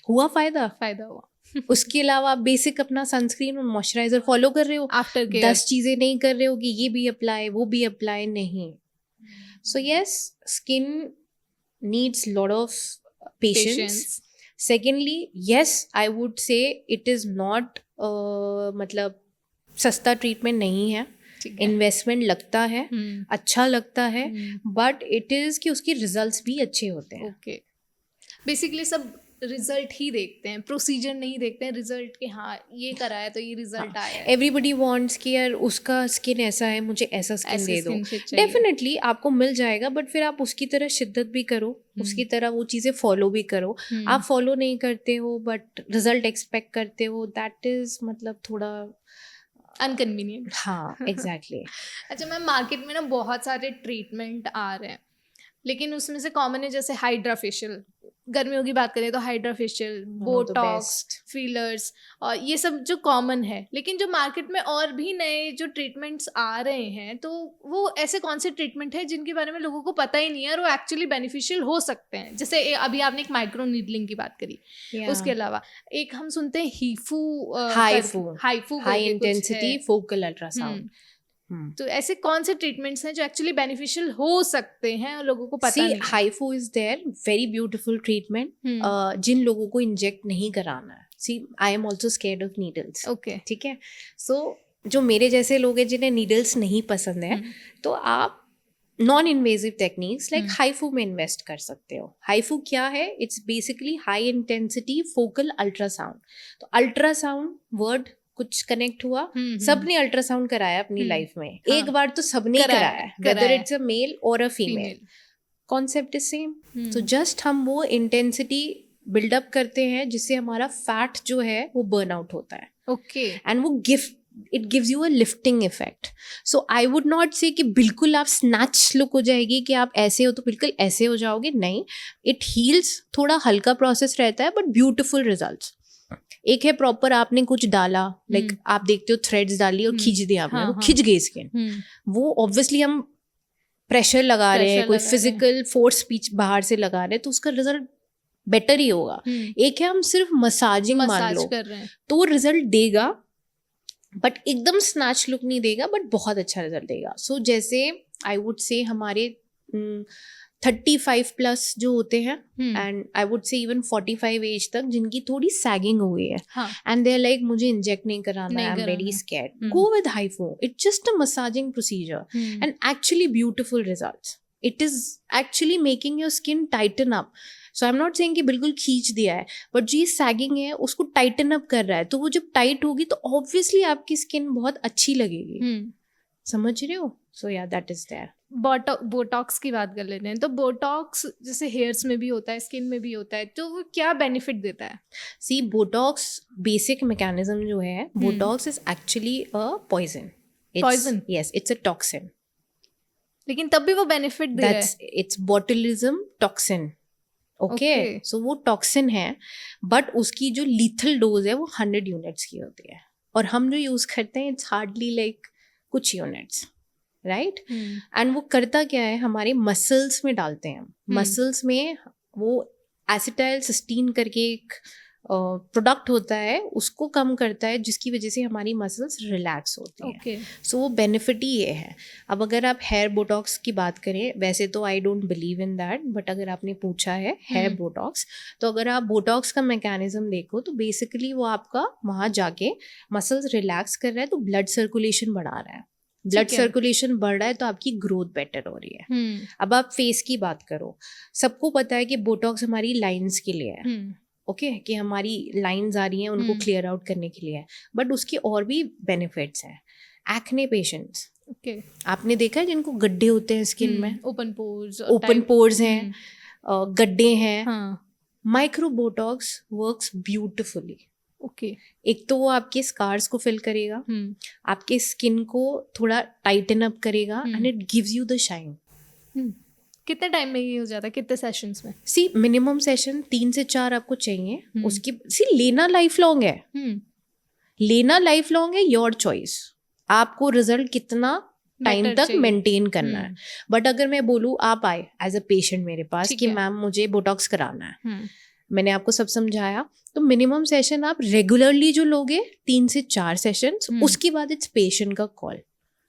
हुआ फायदा हुआ. उसके अलावा आप बेसिक अपना सनस्क्रीन और मॉइस्चराइजर फॉलो कर रहे हो. आफ्टर 10 चीजें नहीं कर रहे हो कि ये भी अप्लाई वो भी अप्लाई नहीं. So yes, skin needs lot of patience. Secondly yes, I would से इट इज़ नॉट मतलब सस्ता ट्रीटमेंट नहीं है. इन्वेस्टमेंट लगता है, अच्छा लगता है, बट इट इज़ कि उसके रिजल्ट्स भी अच्छे होते हैं. ओके, बेसिकली सब रिजल्ट ही देखते हैं, प्रोसीजर नहीं देखते हैं. रिजल्ट के हाँ ये कराया तो ये रिजल्ट आया. एवरीबडी वांट्स कि यार उसका स्किन ऐसा है, मुझे ऐसा स्किन दे दो. डेफिनेटली आपको मिल जाएगा, बट फिर आप उसकी तरह शिद्दत भी करो, उसकी तरह वो चीज़ें फॉलो भी करो. आप फॉलो नहीं करते हो बट रिजल्ट एक्सपेक्ट करते हो, दैट इज़ मतलब थोड़ा अनकन्वीनियंट. हाँ, एग्जैक्टली. अच्छा मैम, मार्केट में ना बहुत सारे ट्रीटमेंट आ रहे हैं, लेकिन उसमें से कॉमन है जैसे हाइड्रा फेशियल, गर्मियों की बात करें तो hydra facial, One of the Botox, best. Fillers और ये सब जो कॉमन है, लेकिन जो मार्केट में और भी नए जो ट्रीटमेंट्स आ रहे हैं, तो वो ऐसे कौन से ट्रीटमेंट है जिनके बारे में लोगों को पता ही नहीं है और वो एक्चुअली बेनिफिशियल हो सकते हैं? जैसे अभी आपने एक माइक्रो नीडलिंग की बात करी, Yeah. उसके अलावा एक हम सुनते हैं HIFU, HIFU, HIFU high intensity focal ultrasound. तो ऐसे कौन से ट्रीटमेंट्स हैं जो एक्चुअली बेनिफिशियल हो सकते हैं और लोगों को पता See, नहीं है? HIFU is there, very beautiful treatment. जिन लोगों को इंजेक्ट नहीं कराना है. See, I am also scared of needles. Okay. ठीक है. So, जो मेरे जैसे लोग हैं जिन्हें नीडल्स नहीं पसंद है, तो आप non invasive techniques like HIFU में इन्वेस्ट कर सकते हो. हाईफू क्या है? It's basically high intensity focal ultrasound. तो अल्ट्रासाउंड वर्ड कुछ कनेक्ट हुआ. सबने अल्ट्रासाउंड कराया अपनी लाइफ में. एक बार तो सबने ही कराया है, वेदर इट्स अ मेल और a female. Concept is same. तो जस्ट हम वो इंटेंसिटी बिल्डअप करते हैं जिससे हमारा फैट जो है वो बर्न आउट होता है. ओके. एंड वो it gives you a lifting effect. So I would not से कि बिल्कुल आप स्नैच लुक हो जाएगी कि आप ऐसे हो तो बिल्कुल ऐसे हो जाओगे. नहीं, इट हील्स. थोड़ा हल्का प्रोसेस रहता है बट ब्यूटिफुल रिजल्ट्स. एक है प्रॉपर आपने कुछ डाला, लाइक आप देखते हो थ्रेड्स डाली और खींच दिया आपने, वो खिंच गई स्किन. वो ऑब्वियसली हम प्रेशर लगा रहे हैं, कोई फिजिकल फोर्स स्पीच बाहर से लगा रहे हैं, तो उसका रिजल्ट बेटर ही होगा. एक है हम सिर्फ मसाजिंग मान लो कर रहे हैं तो रिजल्ट देगा, बट एकदम स्नैच लुक नहीं देगा, बट बहुत अच्छा रिजल्ट देगा. सो जैसे आई वुड से हमारे 35 प्लस जो होते हैं, and I would say even 45 age तक जिनकी थोड़ी सैगिंग हो गई है, एंड दे आर लाइक मुझे इंजेक्ट नहीं कराना, I am very scared, go with HIFU. It's just a massaging procedure and actually beautiful results. It is actually making your skin tighten up. So I am not saying कि बिल्कुल खींच दिया है, बट जो ये सैगिंग है उसको टाइटन अप कर रहा है. तो वो जब टाइट होगी तो ऑब्वियसली आपकी स्किन बहुत अच्छी लगेगी. समझ रहे हो? सो या दैट इज देयर. बोटॉक्स की बात कर लेते हैं. तो बोटॉक्स जैसे हेयर्स में भी होता है, स्किन में भी होता है, तो वो क्या बेनिफिट देता है? सी, बोटॉक्स बेसिक मैकेनिज्म जो है, Botox is actually a poison. Poison? Yes, it's a toxin. लेकिन तब भी वो बेनिफिट दे रहा है. It's botulism toxin. Okay. So वो टॉक्सिन है, बट उसकी जो लीथल डोज है वो 100 यूनिट्स की होती है, और हम जो यूज करते हैं इट्स हार्डली लाइक कुछ यूनिट्स, राइट. एंड वो करता क्या है, हमारे मसल्स में डालते हैं. मसल्स में वो एसिटाइल सिस्टीन करके एक प्रोडक्ट होता है, उसको कम करता है, जिसकी वजह से हमारी मसल्स रिलैक्स होती हैं. सो वो बेनिफिट ही ये है. अब अगर आप हेयर बोटॉक्स की बात करें, वैसे तो I don't believe in that, but अगर आपने पूछा है हेयर बोटॉक्स, तो अगर आप बोटॉक्स का मैकेनिज्म देखो तो बेसिकली वो आपका वहाँ जाके मसल्स रिलैक्स कर रहा है, तो ब्लड सर्कुलेशन बढ़ा रहा है. ब्लड सर्कुलेशन बढ़ रहा है तो आपकी ग्रोथ बेटर हो रही है. अब आप फेस की बात करो, सबको पता है कि बोटॉक्स हमारी लाइंस के लिए है. ओके, कि हमारी लाइंस आ रही हैं उनको क्लियर आउट करने के लिए है, बट उसके और भी बेनिफिट्स हैं. एक्ने पेशेंट्स, आपने देखा है जिनको गड्ढे होते हैं स्किन में, ओपन पोर्स हैं, गड्ढे हैं, माइक्रो बोटॉक्स वर्क्स ब्यूटिफुली. एक तो वो आपके स्कार्स को फिल करेगा, आपके स्किन को थोड़ा टाइटन अप करेगा, and it gives you the shine. कितने टाइम में ये हो जाता है, कितने सेशंस में? सी, मिनिमम सेशन 3 से 4 आपको चाहिए. उसकी लेना लाइफ लॉन्ग है. लेना लाइफ लॉन्ग है, योर चॉइस. आपको रिजल्ट कितना टाइम तक मेंटेन करना है. बट अगर मैं बोलूँ, आप आए एज अ पेशेंट मेरे पास कि मैम मुझे बोटॉक्स कराना है, मैंने आपको सब समझाया, तो मिनिमम सेशन आप रेगुलरली जो लोगे 3 से 4 सेशन, उसके बाद इट्स पेशेंट का कॉल.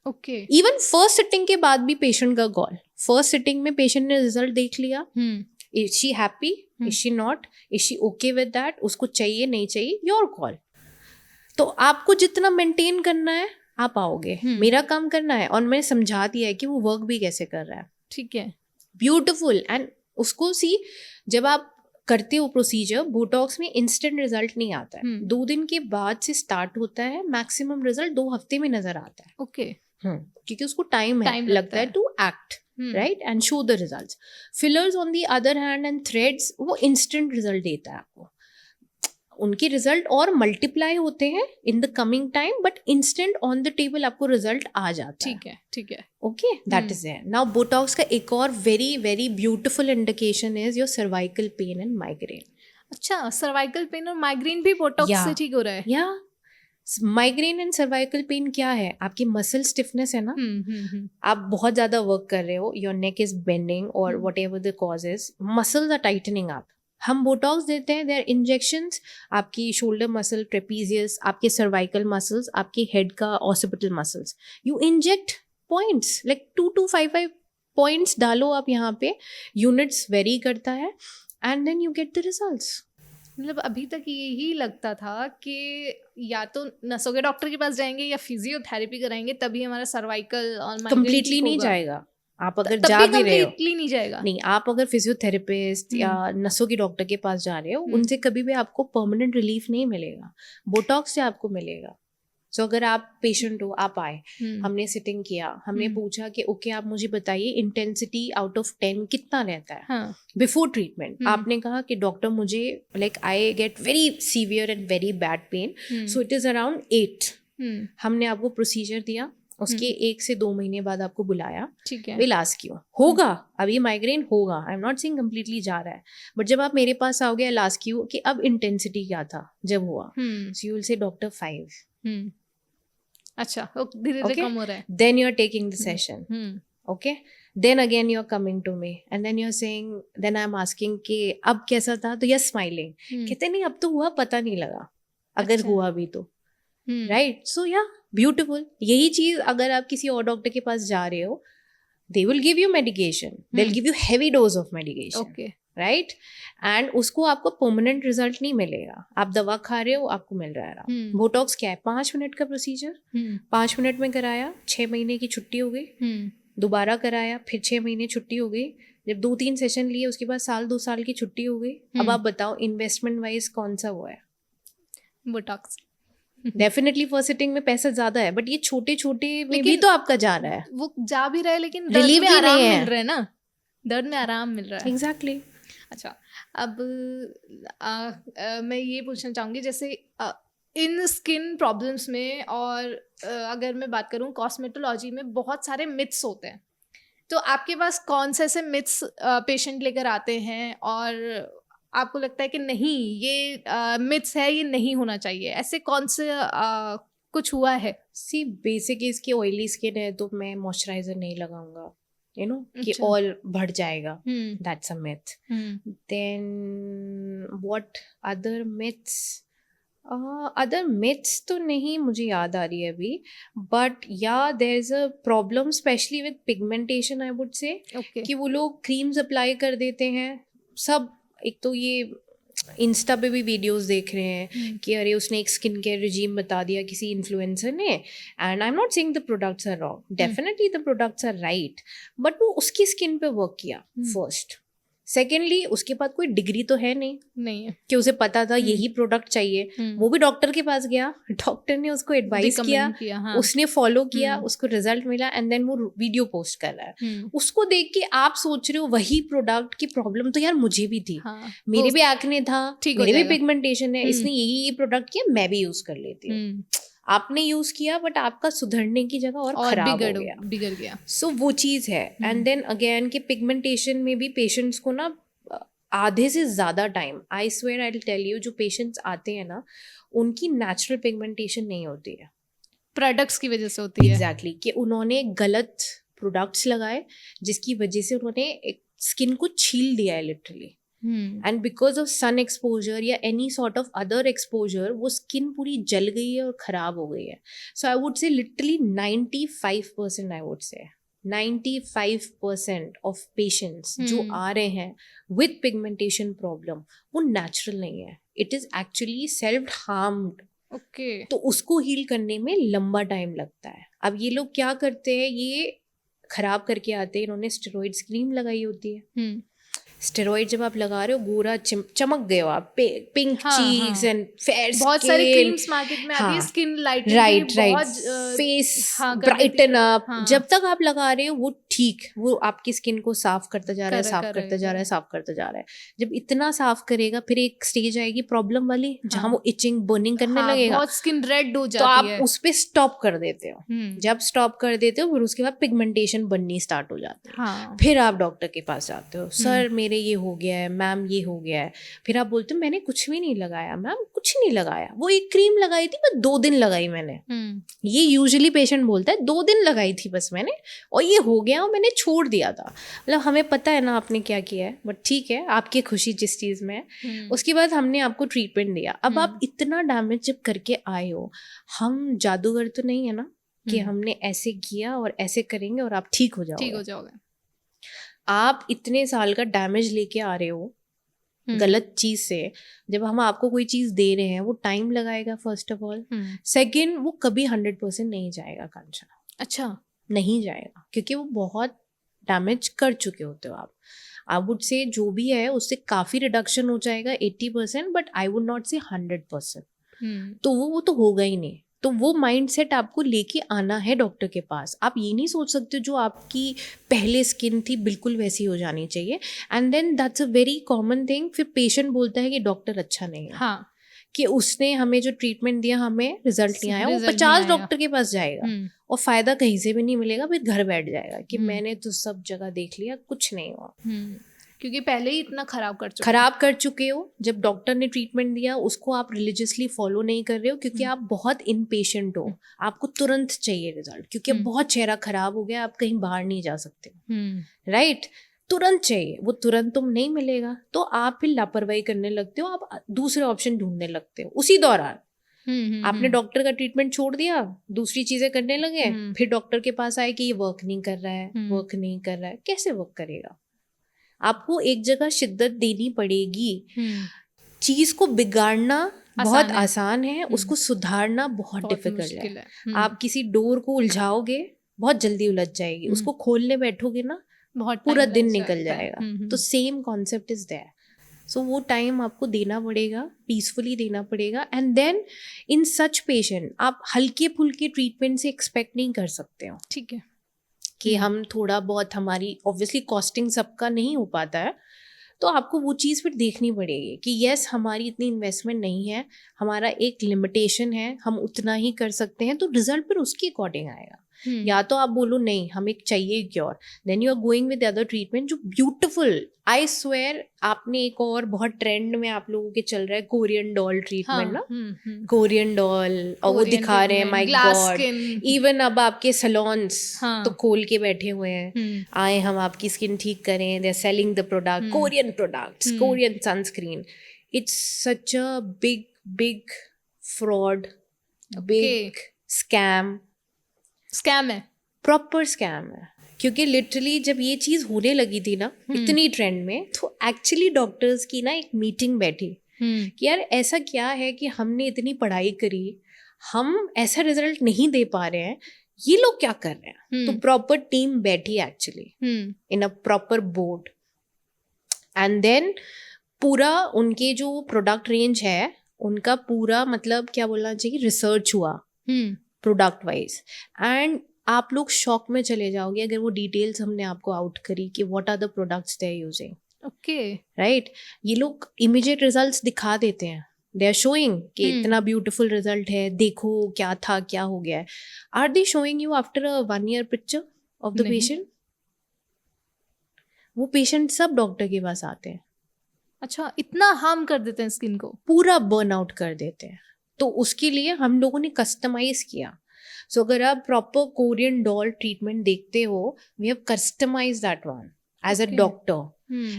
इवन फर्स्ट सिटिंग के बाद भी पेशेंट का कॉल. फर्स्ट सिटिंग में पेशेंट ने रिजल्ट देख लिया, is she happy, is she not, is she okay with that, उसको चाहिए नहीं चाहिए, योर कॉल. तो आपको जितना मेंटेन करना है आप आओगे, मेरा काम करना है, और मैंने समझा दिया है कि वो वर्क भी कैसे कर रहा है. ठीक है, ब्यूटिफुल. एंड उसको जब आप करते हो प्रोसीजर, बोटॉक्स में इंस्टेंट रिजल्ट नहीं आता है. 2 दिन के बाद से स्टार्ट होता है, मैक्सिमम रिजल्ट 2 हफ्ते में नजर आता है. क्योंकि उसको टाइम लगता है to act, right, and show the results. Fillers on the other hand and threads, वो इंस्टेंट रिजल्ट देता है आपको. उनके रिजल्ट और मल्टीप्लाई होते हैं in the coming time, but instant on the table आपको रिजल्ट आ जाता है. ठीक है, ठीक है. ओके, दैट इज है. नाउ बोटॉक्स का एक और very very beautiful indication is your cervical pain and migraine. अच्छा, सर्वाइकल पेन और माइग्रेन भी बोटॉक्स Yeah. से ठीक हो रहा है? या माइग्रेन एंड सर्वाइकल पेन क्या है? आपकी मसल स्टिफनेस है ना, आप बहुत ज्यादा वर्क कर रहे हो, योर नेक इज बेंडिंग और whatever the cause is, muscles are tightening up. हम बोटॉक्स देते हैं, देयर इंजेक्शंस आपकी शोल्डर मसल, ट्रेपीजियस, आपके सर्वाइकल मसल्स, आपके हेड का occipital muscles. You inject points like 2 to 5 points डालो आप यहाँ पे, यूनिट्स वेरी करता है and then you get the results. मतलब अभी तक यही लगता था कि या तो नसों के डॉक्टर के पास जाएंगे या फिजियोथेरेपी कराएंगे तभी हमारा सर्वाइकल और माइग्रेन कंप्लीटली नहीं जाएगा. आप अगर तब जा भी रहे हो, कंप्लीटली नहीं जाएगा. नहीं, आप अगर फिजियोथेरेपिस्ट या नसों के डॉक्टर के पास जा रहे हो, उनसे कभी भी आपको परमानेंट रिलीफ नहीं मिलेगा. बोटॉक्स से आपको मिलेगा. सो अगर आप पेशेंट हो, आप आए, हमने सिटिंग किया, हमने पूछा कि ओके आप मुझे बताइए इंटेंसिटी आउट ऑफ 10 कितना रहता है बिफोर ट्रीटमेंट. आपने कहा कि डॉक्टर मुझे like I get very severe and very bad pain, so it is around 8. हमने आपको प्रोसीजर दिया, उसके 1 से 2 महीने बाद आपको बुलाया. ठीक है. विल आस्क यू, होगा अभी माइग्रेन होगा, आई एम नॉट सेइंग कंप्लीटली जा रहा है, बट जब आप मेरे पास आओगे, आई आस्क यू कि अब इंटेंसिटी क्या था जब हुआ. So you will say doctor 5. अच्छा, धीरे धीरे कम हो रहा है. Then you're taking the session. Okay. Then again you're coming to me and then you're saying, then I'm asking कि अब कैसा था, तो you're smiling. कहते नहीं अब तो हुआ पता नहीं लगा, अगर हुआ भी तो. Right. So yeah, beautiful. यही चीज अगर आप किसी और डॉक्टर के पास जा रहे हो, they will give you medication. They'll give you heavy dose of medication. Okay. Right. And उसको आपको परमानेंट रिजल्ट नहीं मिलेगा. आप दवा खा रहे हो, आपको मिल रहा है. बोटॉक्स क्या है? 5 मिनट का प्रोसीजर, 5 मिनट में कराया, 6 महीने की छुट्टी हो गई. दोबारा कराया, फिर 6 महीने छुट्टी हो गई. जब 2-3 सेशन लिए, उसके बाद 1-2 साल की छुट्टी हो गई. अब आप बताओ इन्वेस्टमेंट वाइज कौन सा वो है? बोटॉक्स. डेफिनेटली फर्स्ट सिटिंग में पैसा ज्यादा है, बट ये छोटे छोटे में भी तो आपका जा रहा है. वो जा भी रहा है लेकिन रिलीफ में भी आराम नहीं है. मिल रहा है ना, दर्द में आराम मिल रहा है. एग्जैक्टली. अच्छा, अब मैं ये पूछना चाहूँगी, जैसे इन स्किन प्रॉब्लम्स में और अगर मैं बात करूँ कॉस्मेटोलॉजी में बहुत सारे मिथ्स होते हैं, तो आपके पास कौन से ऐसे मिथ्स पेशेंट लेकर आते हैं और आपको लगता है कि नहीं ये मिथ्स है, ये नहीं होना चाहिए, ऐसे कौन से कुछ हुआ है? सी बेसिक इसकी ऑयली स्किन है तो मैं मॉइस्चराइजर नहीं लगाऊंगा, यू नो, कि अच्छा. ऑयल बढ़ जाएगा. That's a myth. Then what other myths? Other myths तो नहीं मुझे याद आ रही है अभी, but yeah there is a problem specially with pigmentation, I would say, कि वो लोग क्रीम्स अप्लाई कर देते हैं सब. एक तो ये इंस्टा पे भी वीडियोस देख रहे हैं कि अरे उसने एक स्किन केयर रिजीम बता दिया किसी इन्फ्लुएंसर ने, and I am not saying the products are wrong, definitely the products are right, but वो उसकी स्किन पे वर्क किया फर्स्ट. सेकेंडली उसके पास कोई डिग्री तो है नहीं है कि उसे पता था यही प्रोडक्ट चाहिए. वो भी डॉक्टर के पास गया, डॉक्टर ने उसको एडवाइस किया, हाँ. उसने फॉलो किया, उसको रिजल्ट मिला, एंड देन वो वीडियो पोस्ट कर रहा है. उसको देख के आप सोच रहे हो वही प्रोडक्ट की प्रॉब्लम तो यार मुझे भी थी, हाँ. मेरे भी एक्ने था, मेरे भी पिगमेंटेशन है, इसने यही प्रोडक्ट किया, मैं भी यूज कर लेती हूँ. आपने यूज किया बट आपका सुधरने की जगह और खराब बिगड़ गया. सो वो चीज है. एंड देन अगेन के पिगमेंटेशन में भी पेशेंट्स को ना आधे से ज्यादा time, I swear I will tell you, जो पेशेंट्स आते हैं ना उनकी नेचुरल पिगमेंटेशन नहीं होती है, प्रोडक्ट्स की वजह से होती है. एग्जैक्टली, कि उन्होंने गलत प्रोडक्ट्स लगाए जिसकी वजह से उन्होंने स्किन को छील दिया है literally. And because of sun exposure या any sort of other exposure वो स्किन पूरी जल गई है और खराब हो गई है. So I would say literally 95% I would say 95% of patients जो आ रहे हैं विद पिगमेंटेशन प्रॉब्लम वो नेचुरल नहीं है, it is actually self harmed. Okay. तो उसको हील करने में लंबा टाइम लगता है. अब ये लोग क्या करते हैं, ये खराब करके आते हैं, इन्होंने स्टेरॉइड क्रीम लगाई होती है, स्टेरॉइड जब आप लगा रहे हो गोरा चमक गए हो आप, पिंक हाँ, चीक्स हाँ। एंड फेयर बहुत सारी क्रीम्स मार्केट में आती है हाँ, स्किन लाइटनिंग राइट की, राइट, बहुत फेस हाँ, कर देती ब्राइटन है। अप, हाँ। जब तक आप लगा रहे हो वो ठीक, वो आपकी स्किन को साफ करता जा रहा है, साफ करता जा रहा है, साफ करता जा रहा है। जब इतना साफ करेगा फिर एक स्टेज आएगी प्रॉब्लम वाली, जहाँ वो इचिंग बर्निंग करने लगेगा, बहुत स्किन रेड हो तो जाती है। आप उस पे स्टॉप कर देते हो। जब स्टॉप कर देते हो फिर उसके बाद पिगमेंटेशन बननी स्टार्ट हो जाती है। हाँ। फिर आप डॉक्टर के पास जाते हो, सर मेरे ये हो गया है, मैम ये हो गया है। फिर आप बोलते हो मैंने कुछ भी नहीं लगाया मैम, कुछ नहीं लगाया, वो एक क्रीम लगाई थी बस 2 दिन लगाई मैंने। ये यूजुअली पेशेंट बोलता है 2 दिन लगाई थी बस मैंने और ये हो गया और मैंने छोड़ दिया था। मतलब हमें पता है ना आपने क्या किया है, बट ठीक है, आपकी खुशी जिस चीज़ में है। उसके बाद हमने आपको ट्रीटमेंट दिया। अब आप इतना डैमेज जब करके आए हो, हम जादूगर तो नहीं है ना कि हमने ऐसे किया और ऐसे करेंगे और आप ठीक हो जाओगे। आप इतने साल का डैमेज लेके आ रहे हो गलत चीज से। जब हम आपको कोई चीज दे रहे हैं वो टाइम लगाएगा फर्स्ट ऑफ ऑल, सेकंड वो कभी 100% नहीं जाएगा कांचना। अच्छा, नहीं जाएगा क्योंकि वो बहुत डैमेज कर चुके होते हो आप। आई वुड से जो भी है उससे काफी रिडक्शन हो जाएगा 80%, बट आई वुड नॉट से 100%। तो वो तो होगा ही नहीं। तो वो माइंडसेट आपको लेके आना है डॉक्टर के पास। आप ये नहीं सोच सकते जो आपकी पहले स्किन थी बिल्कुल वैसी हो जानी चाहिए, and then that's a very common thing. फिर पेशेंट बोलता है कि डॉक्टर अच्छा नहीं है, हाँ, कि उसने हमें जो ट्रीटमेंट दिया हमें रिजल्ट नहीं आया। वो 50 डॉक्टर के पास जाएगा और फायदा कहीं से भी नहीं मिलेगा, फिर घर बैठ जाएगा कि मैंने तो सब जगह देख लिया, कुछ नहीं हुआ, क्योंकि पहले ही इतना खराब कर चुके हो। जब डॉक्टर ने ट्रीटमेंट दिया उसको आप रिलीजियसली फॉलो नहीं कर रहे हो क्योंकि आप बहुत इम्पेशेंट हो, आपको तुरंत चाहिए रिजल्ट, क्योंकि अब बहुत चेहरा खराब हो गया, आप कहीं बाहर नहीं जा सकते, राइट? तुरंत चाहिए, वो तुरंत तुम नहीं मिलेगा तो आप फिर लापरवाही करने लगते हो, आप दूसरे ऑप्शन ढूंढने लगते हो। उसी दौरान आपने डॉक्टर का ट्रीटमेंट छोड़ दिया, दूसरी चीजें करने लगे, फिर डॉक्टर के पास आए कि ये वर्क नहीं कर रहा है, वर्क नहीं कर रहा है। कैसे वर्क करेगा? आपको एक जगह शिद्दत देनी पड़ेगी। चीज को बिगाड़ना बहुत आसान है, उसको सुधारना बहुत डिफिकल्ट है। आप किसी डोर को उलझाओगे बहुत जल्दी उलझ जाएगी, उसको खोलने बैठोगे ना बहुत पूरा दिन निकल जाएगा। तो same concept is there. So वो टाइम आपको देना पड़ेगा, पीसफुली देना पड़ेगा। And then in such patient आप हल्के फुल्के ट्रीटमेंट से एक्सपेक्ट नहीं कर सकते हो, ठीक है, कि हम थोड़ा बहुत, हमारी ऑब्वियसली कॉस्टिंग सबका नहीं हो पाता है, तो आपको वो चीज़ फिर देखनी पड़ेगी कि यस हमारी इतनी इन्वेस्टमेंट नहीं है, हमारा एक लिमिटेशन है, हम उतना ही कर सकते हैं, तो रिजल्ट फिर उसके अकॉर्डिंग आएगा। या तो आप बोलो नहीं हमें चाहिए cure, then you are going with other treatment जो ब्यूटिफुल। आई स्वेयर आपने एक और बहुत ट्रेंड में आप लोगों के चल रहा है कोरियन डॉल ट्रीटमेंट ना, कोरियन डॉल, और वो दिखा रहे हैं माय गॉड, इवन अब आपके सैलून्स तो खोल के बैठे हुए हैं, आए हम आपकी स्किन ठीक करें, they are selling the product, Korean products, Korean sunscreen. It's such a big fraud, big scam है, प्रॉपर स्कैम है। क्योंकि लिटरली जब ये चीज होने लगी थी ना इतनी ट्रेंड में, तो एक्चुअली डॉक्टर्स की ना एक मीटिंग बैठी कि यार ऐसा क्या है कि हमने इतनी पढ़ाई करी, हम ऐसा रिजल्ट नहीं दे पा रहे हैं, ये लोग क्या कर रहे हैं। तो प्रॉपर टीम बैठी actually in a proper board, and then पूरा उनके जो प्रोडक्ट रेंज है उनका पूरा मतलब क्या बोलना चाहिए, रिसर्च हुआ प्रोडक्ट वाइज। एंड आप लोग शॉक में चले जाओगे अगर वो डिटेल्स हमने आपको आउट करी कि what are the products they are using. Okay, right, ये लोग इमीडिएट रिजल्ट्स दिखा देते हैं, दे आर शोइंग कि इतना ब्यूटीफुल रिजल्ट है, देखो क्या था, क्या हो गया है। Are they showing you after a 1 year picture of the patient? वो पेशेंट सब डॉक्टर के पास आते हैं। अच्छा, इतना हार्म कर देते हैं स्किन को, पूरा बर्न आउट कर देते हैं। तो उसके लिए हम लोगों ने कस्टमाइज किया। सो अगर आप प्रॉपर कोरियन डॉल ट्रीटमेंट देखते हो, we have customise that one as a doctor,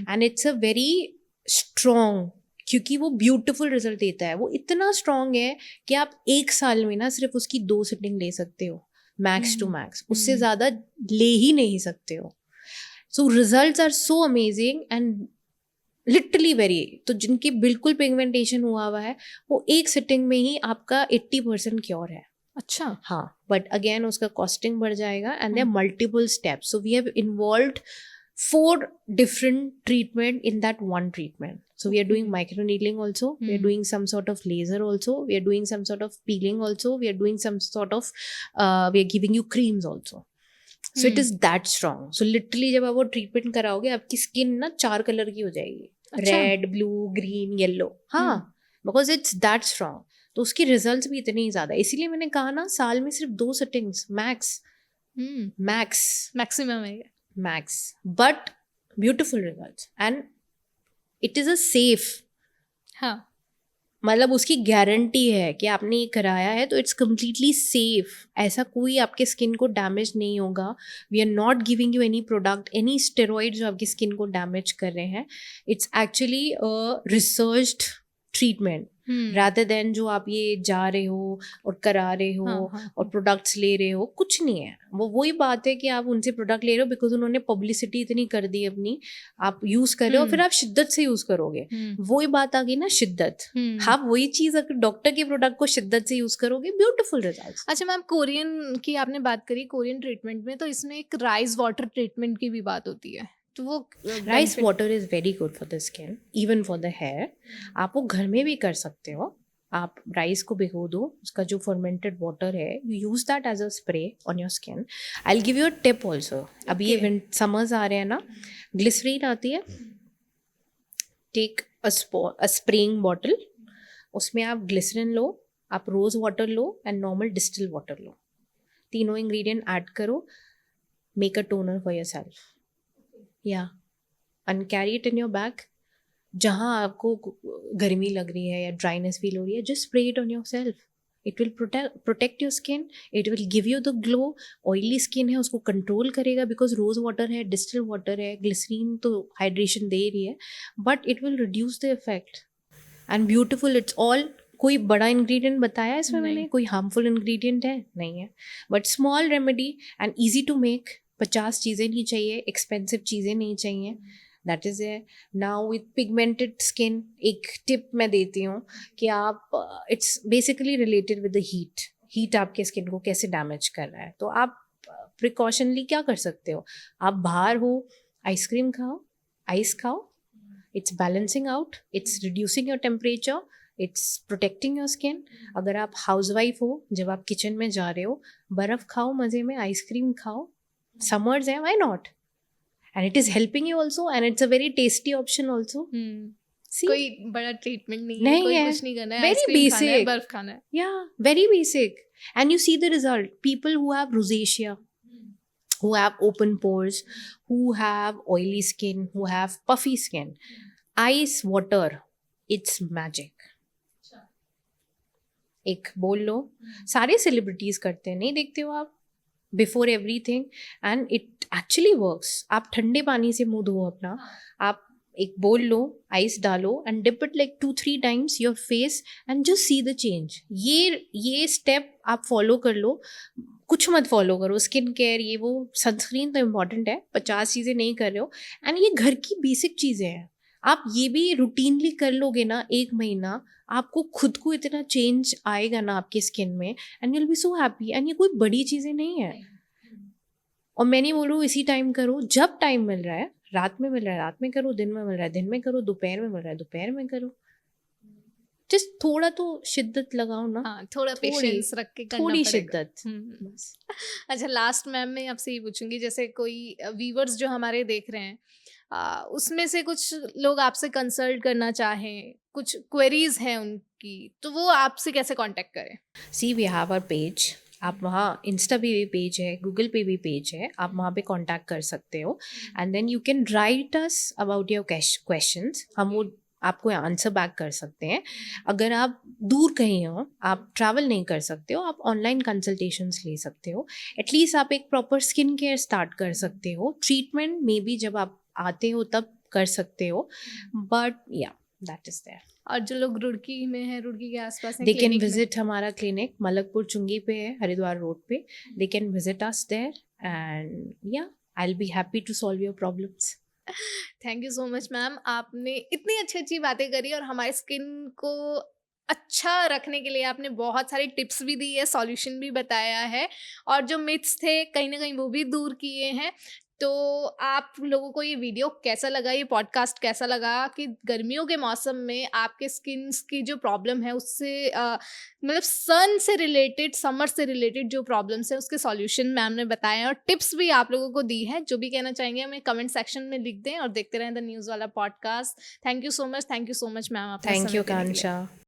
and it's a very strong, क्योंकि वो ब्यूटिफुल रिजल्ट देता है। वो इतना स्ट्रॉन्ग है कि आप 1 साल में ना सिर्फ उसकी 2 सिटिंग ले सकते हो, मैक्स टू मैक्स, उससे ज़्यादा ले ही नहीं सकते हो। So results are so amazing and literally very, तो जिनकी बिल्कुल पिगमेंटेशन हुआ है वो 1 सिटिंग में ही आपका 80% क्योर है। अच्छा, हाँ, बट अगेन उसका कॉस्टिंग बढ़ जाएगा and there multiple steps. So we have involved 4 different treatment in that one treatment. So we are doing microneedling also, we are doing some sort of laser also, we are doing some sort of peeling also, we are doing some sort of we are giving you creams also. So it is that strong. So literally जब आप वो treatment कराओगे आपकी skin ना 4 कलर की हो जाएगी, रेड, ब्लू, ग्रीन, येलो. हाँ, बिकॉज इट्स दैट स्ट्रॉन्ग. तो उसके रिजल्ट्स भी इतने ही ज़्यादा. इसीलिए मैंने कहा ना, साल में सिर्फ 2 सिटिंग्स मैक्सिमम है. Max, but beautiful results and it is a safe. हाँ, मतलब उसकी गारंटी है कि आपने ये कराया है तो इट्स कम्प्लीटली सेफ. ऐसा कोई आपके स्किन को डैमेज नहीं होगा. We are not giving you any product, any steroid जो आपकी स्किन को डैमेज कर रहे हैं. It's actually a researched treatment rather than जो आप ये जा रहे हो और करा रहे हो और प्रोडक्ट्स ले रहे हो. कुछ नहीं है. वो वही बात है कि आप उनसे प्रोडक्ट ले रहे हो बिकॉज उन्होंने पब्लिसिटी इतनी कर दी अपनी, आप यूज कर रहे हो, फिर आप शिद्दत से यूज करोगे. वही बात आ गई ना, शिद्दत. आप वही चीज अगर डॉक्टर के प्रोडक्ट को शिद्दत से यूज करोगे, ब्यूटीफुल रिजल्ट्स. अच्छा मैम, कोरियन की आपने बात करी, कोरियन ट्रीटमेंट में तो इसमें एक राइस वाटर ट्रीटमेंट की भी बात होती है. तो वो rice water is very good for the skin, even for the hair. आप वो घर में भी कर सकते हो. आप राइस को भिगो दो, उसका जो फर्मेंटेड वाटर है, you use that as a spray on your skin. I will give you a tip also. अभी ये समर्स आ रहे हैं ना, ग्लिसरीन आती है. टेक अ स्प्रेइंग बॉटल, उसमें आप ग्लिसरीन लो, आप रोज वाटर लो एंड नॉर्मल डिस्टिल वाटर लो. तीनों इंग्रेडिएंट ऐड करो, make a toner for yourself. Yeah and carry it in your bag. जहाँ आपको गर्मी लग रही है या ड्राइनेस फील हो रही है, just spray it on your self. It will protect your skin, it will give you the glow. Oily skin है उसको कंट्रोल करेगा बिकॉज रोज वाटर है, डिस्टिल वाटर है, ग्लिसरीन तो हाइड्रेशन दे रही है, but it will reduce the effect. And beautiful. It's all, कोई बड़ा इंग्रेडिएंट बताया इसमें मैंने? कोई हार्मफुल इंग्रेडिएंट है? नहीं है. But small remedy and easy to make. 50 चीज़ें नहीं चाहिए, एक्सपेंसिव चीज़ें नहीं चाहिए. दैट इज़ है. नाउ विथ पिगमेंटेड स्किन एक टिप मैं देती हूँ कि आप, it's basically related with the heat आपके स्किन को कैसे डैमेज कर रहा है. तो आप प्रिकॉशनली क्या कर सकते हो? आप बाहर हो, आइसक्रीम खाओ, आइस खाओ. It's balancing out, it's reducing your temperature, it's protecting your skin. अगर आप हाउसवाइफ हो, जब आप किचन में जा रहे हो, बर्फ़ खाओ मज़े में, आइसक्रीम खाओ. Summers hai, why not? And it is helping you also, and it's a very tasty option also. See, कोई बड़ा ट्रीटमेंट नहीं है, कोई कुछ नहीं करना है, very आइसक्रीम खाना है, basic. बर्फ खाना है. Yeah, very basic. And you see the result. People who have rosacea, who have open pores, who have oily skin, who have puffy skin, ice water, it's magic. एक बोल लो, सारे सेलिब्रिटीज करते हैं, नहीं देखते हो आप? Before everything, and it actually works. आप ठंडे पानी से मुंह धो अपना, आप एक बोल लो, आइस डालो and dip it like 2-3 times your face and just see the change. ये स्टेप आप फॉलो कर लो. कुछ मत फॉलो करो, स्किन केयर ये वो, सनस्क्रीन तो इम्पॉर्टेंट है, 50 चीज़ें नहीं कर रहे हो. एंड ये घर की बेसिक चीज़ें हैं. आप ये भी रूटीनली कर लोगे ना 1 महीना, आपको खुद को इतना चेंज आएगा ना आपके स्किन में, and you will be so happy. And ये कोई बड़ी चीज़ें नहीं है. और मैं नहीं बोल रही हूँ इसी टाइम करो, जब टाइम मिल रहा है, रात में मिल रहा है रात में करो, दिन में मिल रहा है दिन में करो, दोपहर में मिल रहा है दोपहर में करो. जस्ट थोड़ा तो शिद्दत लगाओ ना. हाँ, थोड़ा पेशेंस रख के करना थोड़ी पड़ेगा. शिद्दत. अच्छा, लास्ट मैम मैं आपसे ये पूछूंगी, जैसे कोई व्यूवर्स जो हमारे देख रहे हैं, उसमें से कुछ लोग आपसे कंसल्ट करना चाहें, कुछ क्वेरीज हैं उनकी, तो वो आपसे कैसे कांटेक्ट करें? सी, वी हैव आवर पेज. आप वहाँ इंस्टा पे भी पेज है, गूगल पे भी पेज है, आप वहाँ पे कांटेक्ट कर सकते हो. And then you can write us about your questions. हम वो आपको आंसर बैक कर सकते हैं. अगर आप दूर कहीं हो, आप ट्रैवल नहीं कर सकते हो, आप ऑनलाइन कंसल्टेशंस ले सकते हो. एटलीस्ट आप एक प्रॉपर स्किन केयर स्टार्ट कर सकते हो. ट्रीटमेंट मे बी जब आप आते हो तब कर सकते हो, बट या दैट इज देयर. और जो लोग रुड़की में है, रुड़की के आसपास हैं, दे कैन विजिट हमारा क्लिनिक मलकपुर चुंगी पे है, हरिद्वार रोड पे. They can visit us there and yeah I will be happy to solve your problems. Thank you so much ma'am, आपने इतनी अच्छी अच्छी बातें करी और हमारे स्किन को अच्छा रखने के लिए आपने बहुत सारी टिप्स भी दी है, सॉल्यूशन भी बताया है, और जो मिथ्स थे कहीं ना कहीं वो भी दूर किए हैं. तो आप लोगों को ये वीडियो कैसा लगा, ये पॉडकास्ट कैसा लगा कि गर्मियों के मौसम में आपके स्किन्स की जो प्रॉब्लम है उससे मतलब सन से रिलेटेड, समर से रिलेटेड जो प्रॉब्लम्स है उसके सॉल्यूशन मैम ने बताए हैं और टिप्स भी आप लोगों को दी है। जो भी कहना चाहेंगे हमें कमेंट सेक्शन में लिख दें और देखते रहें द न्यूज़ वाला podcast. Thank you so much ma'am, आपका थैंक समय यू देने के लिए। कांक्षा।